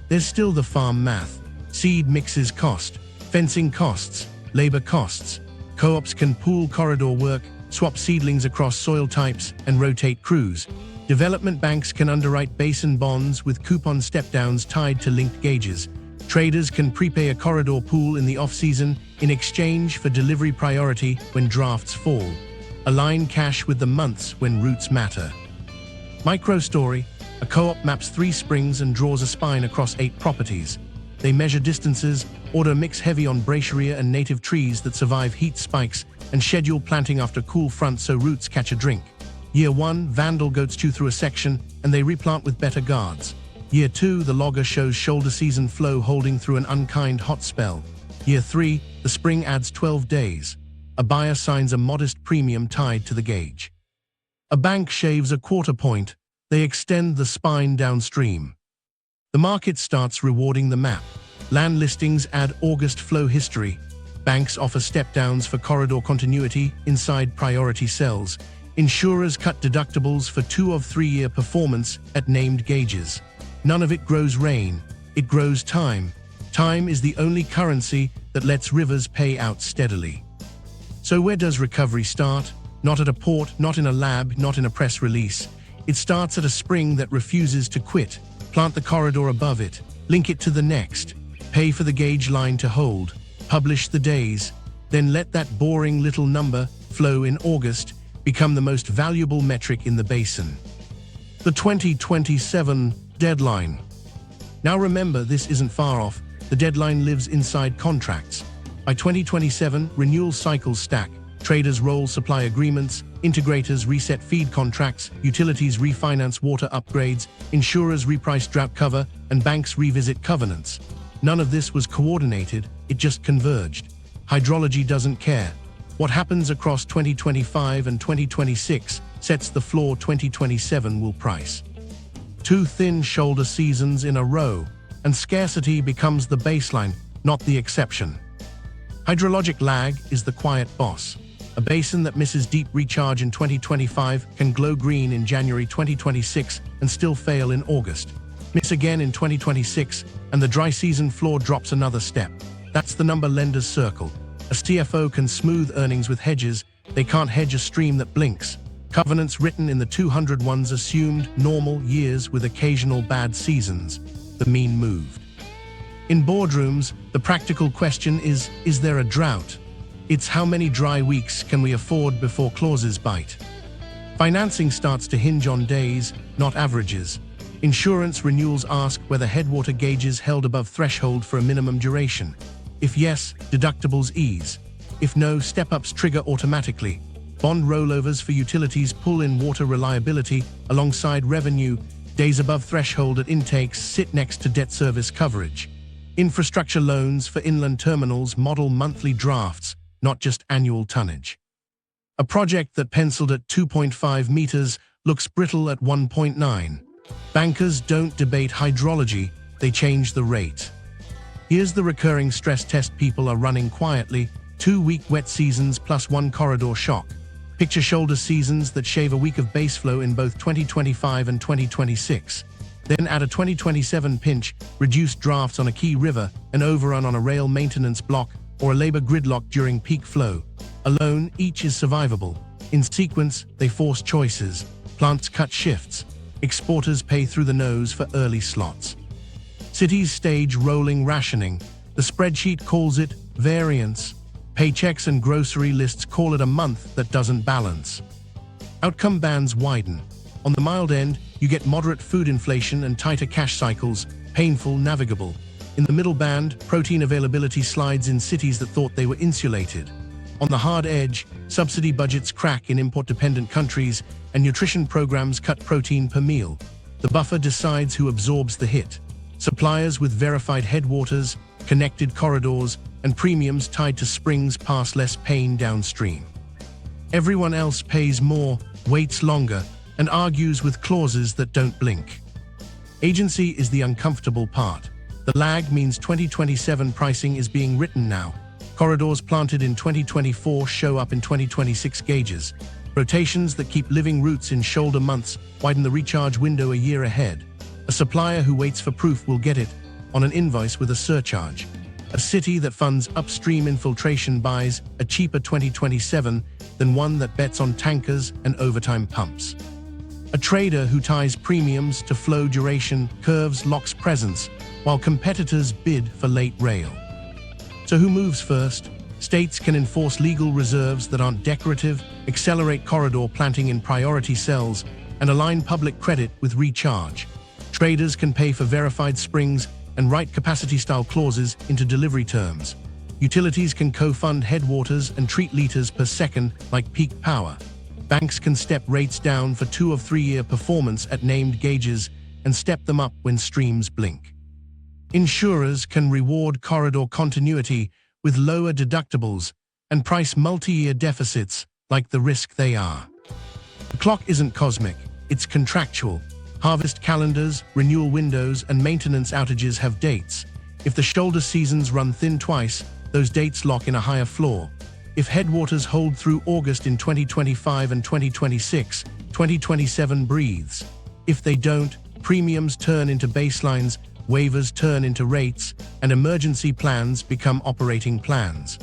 S1: There's still the farm math. Seed mixes cost, fencing costs, labor costs. Co-ops can pool corridor work, swap seedlings across soil types, and rotate crews. Development banks can underwrite basin bonds with coupon step-downs tied to linked gauges. Traders can prepay a corridor pool in the off-season in exchange for delivery priority when drafts fall. Align cash with the months when routes matter. Micro-story: a co-op maps 3 springs and draws a spine across 8 properties. They measure distances, order mix heavy on brachiaria and native trees that survive heat spikes, and schedule planting after cool front so roots catch a drink. Year 1, vandal goats chew through a section, and they replant with better guards. Year 2, the logger shows shoulder season flow holding through an unkind hot spell. Year 3, the spring adds 12 days. A buyer signs a modest premium tied to the gauge. A bank shaves a quarter point. They extend the spine downstream. The market starts rewarding the map. Land listings add August flow history. Banks offer step-downs for corridor continuity inside priority cells. Insurers cut deductibles for 2 of 3-year performance at named gauges. None of it grows rain. It grows time. Time is the only currency that lets rivers pay out steadily. So where does recovery start? Not at a port, not in a lab, not in a press release. It starts at a spring that refuses to quit. Plant the corridor above it. Link it to the next. Pay for the gauge line to hold. Publish the days. Then let that boring little number, flow in August, become the most valuable metric in the basin. The 2027 deadline. Now remember, this isn't far off. The deadline lives inside contracts. By 2027, renewal cycles stack. Traders roll supply agreements, integrators reset feed contracts, utilities refinance water upgrades, insurers reprice drought cover, and banks revisit covenants. None of this was coordinated, it just converged. Hydrology doesn't care. What happens across 2025 and 2026 sets the floor 2027 will price. 2 thin shoulder seasons in a row, and scarcity becomes the baseline, not the exception. Hydrologic lag is the quiet boss. A basin that misses deep recharge in 2025 can glow green in January 2026 and still fail in August. Miss again in 2026, and the dry season floor drops another step. That's the number lenders circle. A CFO can smooth earnings with hedges, they can't hedge a stream that blinks. Covenants written in the 200 ones assumed normal years with occasional bad seasons. The mean moved. In boardrooms, the practical question is there a drought? It's how many dry weeks can we afford before clauses bite? Financing starts to hinge on days, not averages. Insurance renewals ask whether headwater gauges held above threshold for a minimum duration. If yes, deductibles ease. If no, step-ups trigger automatically. Bond rollovers for utilities pull in water reliability alongside revenue. Days above threshold at intakes sit next to debt service coverage. Infrastructure loans for inland terminals model monthly drafts, not just annual tonnage. A project that penciled at 2.5 meters looks brittle at 1.9. Bankers don't debate hydrology, they change the rate. Here's the recurring stress test people are running quietly: 2 weak wet seasons plus 1 corridor shock. Picture shoulder seasons that shave a week of base flow in both 2025 and 2026. Then add a 2027 pinch, reduced drafts on a key river, an overrun on a rail maintenance block, or a labor gridlock during peak flow. Alone, each is survivable. In sequence, they force choices. Plants cut shifts. Exporters pay through the nose for early slots. Cities stage rolling rationing. The spreadsheet calls it variance. Paychecks and grocery lists call it a month that doesn't balance. Outcome bands widen. On the mild end, you get moderate food inflation and tighter cash cycles, painful, navigable. In the middle band, protein availability slides in cities that thought they were insulated. On the hard edge, subsidy budgets crack in import-dependent countries, and nutrition programs cut protein per meal. The buffer decides who absorbs the hit. Suppliers with verified headwaters, connected corridors, and premiums tied to springs pass less pain downstream. Everyone else pays more, waits longer, and argues with clauses that don't blink. Agency is the uncomfortable part. The lag means 2027 pricing is being written now. Corridors planted in 2024 show up in 2026 gauges. Rotations that keep living routes in shoulder months widen the recharge window a year ahead. A supplier who waits for proof will get it on an invoice with a surcharge. A city that funds upstream infiltration buys a cheaper 2027 than one that bets on tankers and overtime pumps. A trader who ties premiums to flow duration curves locks presence, while competitors bid for late rail. So who moves first? States can enforce legal reserves that aren't decorative, accelerate corridor planting in priority cells, and align public credit with recharge. Traders can pay for verified springs and write capacity-style clauses into delivery terms. Utilities can co-fund headwaters and treat liters per second like peak power. Banks can step rates down for 2 or 3 year performance at named gauges and step them up when streams blink. Insurers can reward corridor continuity with lower deductibles and price multi-year deficits like the risk they are. The clock isn't cosmic, it's contractual. Harvest calendars, renewal windows, and maintenance outages have dates. If the shoulder seasons run thin twice, those dates lock in a higher floor. If headwaters hold through August in 2025 and 2026, 2027 breathes. If they don't, premiums turn into baselines, waivers turn into rates, and emergency plans become operating plans.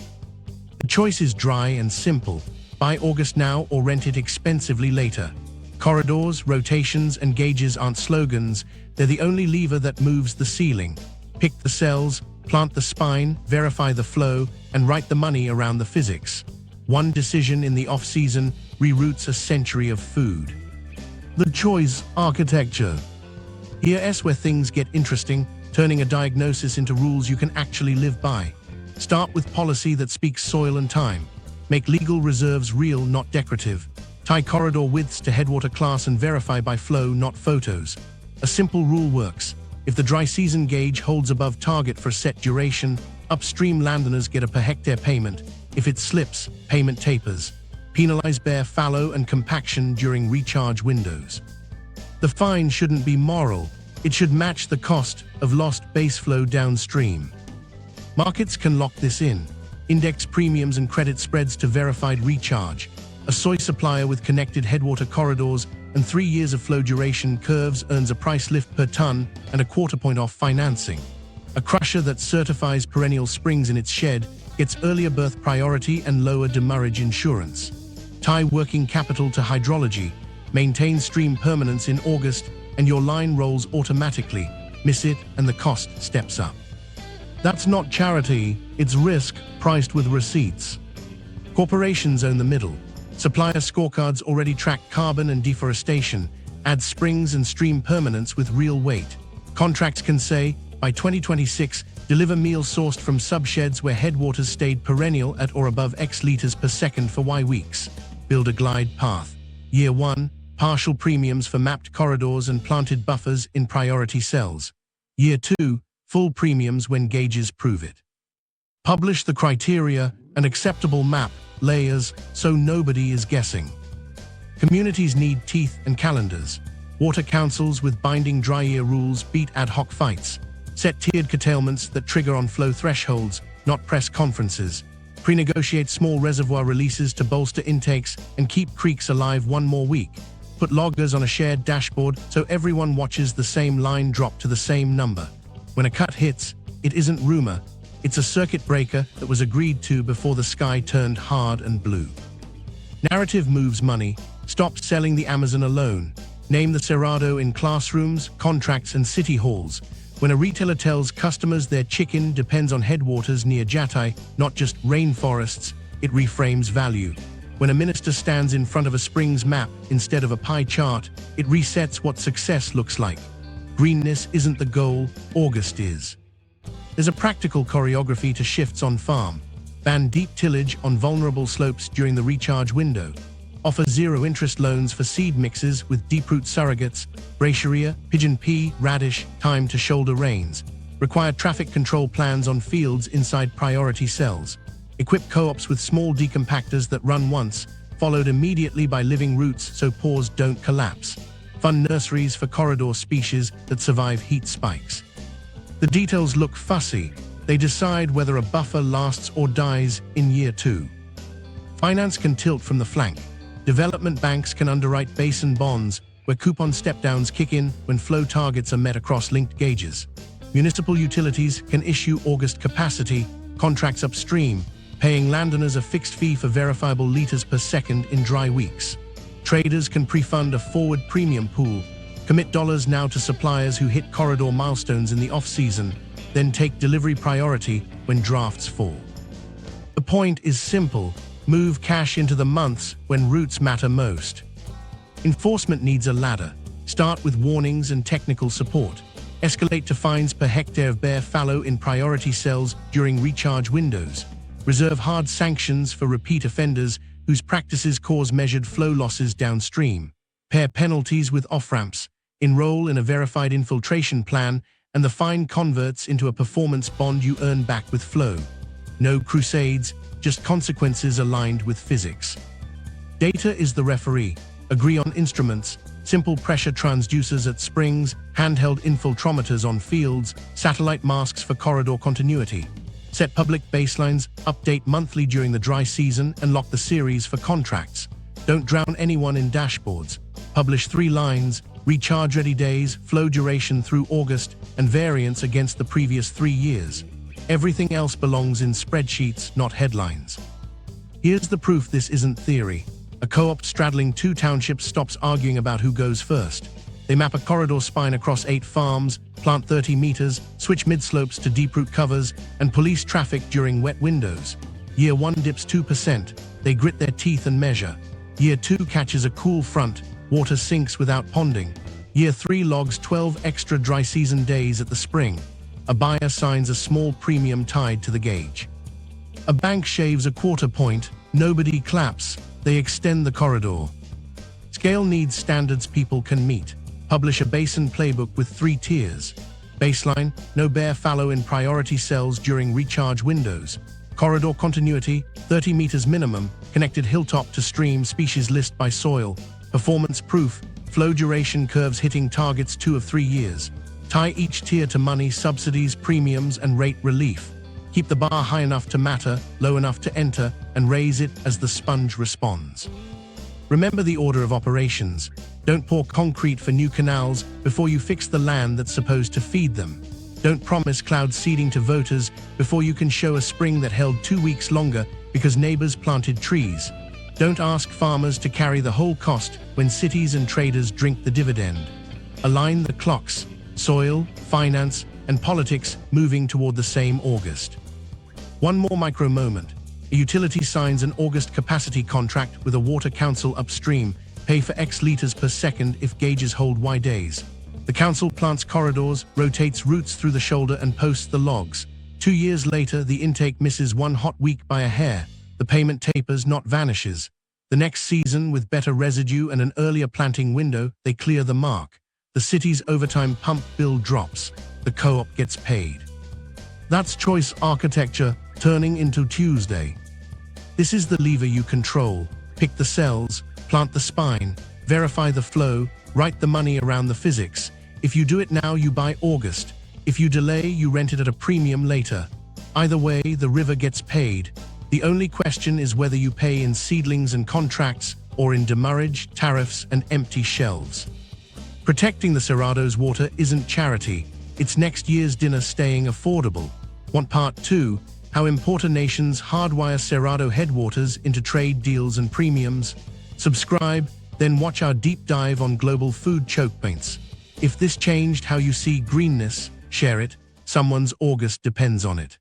S1: The choice is dry and simple. Buy August now or rent it expensively later. Corridors, rotations, and gauges aren't slogans, they're the only lever that moves the ceiling. Pick the cells, plant the spine, verify the flow, and write the money around the physics. One decision in the off-season reroutes a century of food. The choice architecture. Here's where things get interesting, turning a diagnosis into rules you can actually live by. Start with policy that speaks soil and time. Make legal reserves real, not decorative. Tie corridor widths to headwater class and verify by flow, not photos. A simple rule works. If the dry season gauge holds above target for a set duration, upstream landowners get a per hectare payment. If it slips, payment tapers. Penalize bare fallow and compaction during recharge windows. The fine shouldn't be moral. It should match the cost of lost base flow downstream. Markets can lock this in. Index premiums and credit spreads to verified recharge. A soy supplier with connected headwater corridors and 3 years of flow duration curves earns a price lift per ton and a quarter point off financing. A crusher that certifies perennial springs in its shed gets earlier berth priority and lower demurrage insurance. Tie working capital to hydrology. Maintain stream permanence in August and your line rolls automatically. Miss it and the cost steps up. That's not charity, it's risk priced with receipts. Corporations own the middle. Supplier scorecards already track carbon and deforestation, add springs and stream permanence with real weight. Contracts can say, by 2026, deliver meal sourced from subsheds where headwaters stayed perennial at or above X liters per second for Y weeks. Build a glide path. Year 1, partial premiums for mapped corridors and planted buffers in priority cells. Year 2, full premiums when gauges prove it. Publish the criteria, an acceptable map, layers, so nobody is guessing. Communities need teeth and calendars. Water councils with binding dry year rules beat ad hoc fights. Set tiered curtailments that trigger on flow thresholds, not press conferences. Pre-negotiate small reservoir releases to bolster intakes and keep creeks alive 1 more week. Put loggers on a shared dashboard so everyone watches the same line drop to the same number. When a cut hits, it isn't rumor. It's a circuit breaker that was agreed to before the sky turned hard and blue. Narrative moves money. Stop selling the Amazon alone. Name the Cerrado in classrooms, contracts, and city halls. When a retailer tells customers their chicken depends on headwaters near Jatai, not just rainforests, it reframes value. When a minister stands in front of a springs map instead of a pie chart, it resets what success looks like. Greenness isn't the goal, August is. There's a practical choreography to shifts on farm. Ban deep tillage on vulnerable slopes during the recharge window. Offer zero-interest loans for seed mixes with deep-root surrogates, bracharia, pigeon pea, radish, time to shoulder rains. Require traffic control plans on fields inside priority cells. Equip co-ops with small decompactors that run once, followed immediately by living roots so pores don't collapse. fun nurseries for corridor species that survive heat spikes. The details look fussy. They decide whether a buffer lasts or dies in year 2. Finance can tilt from the flank. Development banks can underwrite basin bonds, where coupon step-downs kick in when flow targets are met across linked gauges. Municipal utilities can issue August capacity contracts upstream, paying landowners a fixed fee for verifiable liters per second in dry weeks. Traders can pre-fund a forward premium pool, commit dollars now to suppliers who hit corridor milestones in the off-season, then take delivery priority when drafts fall. The point is simple: move cash into the months when routes matter most. Enforcement needs a ladder. Start with warnings and technical support. Escalate to fines per hectare of bare fallow in priority cells during recharge windows. Reserve hard sanctions for repeat offenders whose practices cause measured flow losses downstream. Pair penalties with off-ramps. Enroll in a verified infiltration plan, and the fine converts into a performance bond you earn back with flow. No crusades, just consequences aligned with physics. Data is the referee. Agree on instruments, simple pressure transducers at springs, handheld infiltrometers on fields, satellite masks for corridor continuity. Set public baselines, update monthly during the dry season, and lock the series for contracts. Don't drown anyone in dashboards. Publish 3 lines, recharge ready days, flow duration through August, and variance against the previous 3 years. Everything else belongs in spreadsheets, not headlines. Here's the proof this isn't theory. A co-op straddling 2 townships stops arguing about who goes first. They map a corridor spine across 8 farms, plant 30 meters, switch mid-slopes to deep root covers, and police traffic during wet windows. Year 1 dips 2%. They grit their teeth and measure. Year 2 catches a cool front. Water sinks without ponding. Year 3 logs 12 extra dry season days at the spring. A buyer signs a small premium tied to the gauge. A bank shaves a quarter point. Nobody claps. They extend the corridor. Scale needs standards people can meet. Publish a basin playbook with 3 tiers. Baseline, no bare fallow in priority cells during recharge windows. Corridor continuity, 30 meters minimum, connected hilltop to stream, species list by soil. Performance proof, flow duration curves hitting targets 2 of 3 years. Tie each tier to money, subsidies, premiums, and rate relief. Keep the bar high enough to matter, low enough to enter, and raise it as the sponge responds. Remember the order of operations. Don't pour concrete for new canals before you fix the land that's supposed to feed them. Don't promise cloud seeding to voters before you can show a spring that held 2 weeks longer because neighbors planted trees. Don't ask farmers to carry the whole cost when cities and traders drink the dividend. Align the clocks, soil, finance, and politics moving toward the same August. One more micro moment. A utility signs an August capacity contract with a water council upstream, pay for X liters per second if gauges hold Y days. The council plants corridors, rotates routes through the shoulder, and posts the logs. 2 years later, the intake misses 1 hot week by a hair. The payment tapers, not vanishes. The next season, with better residue and an earlier planting window, they clear the mark. The city's overtime pump bill drops. The co-op gets paid. That's choice architecture turning into Tuesday. This is the lever you control. Pick the cells, plant the spine, verify the flow, write the money around the physics. If you do it now, you buy August. If you delay, you rent it at a premium later. Either way, the river gets paid. The only question is whether you pay in seedlings and contracts or in demurrage, tariffs, and empty shelves. Protecting the Cerrado's water isn't charity. It's next year's dinner staying affordable. Want part 2? How important nations hardwire Cerrado headwaters into trade deals and premiums? Subscribe, then watch our deep dive on global food chokepoints. If this changed how you see greenness, share it. Someone's August depends on it.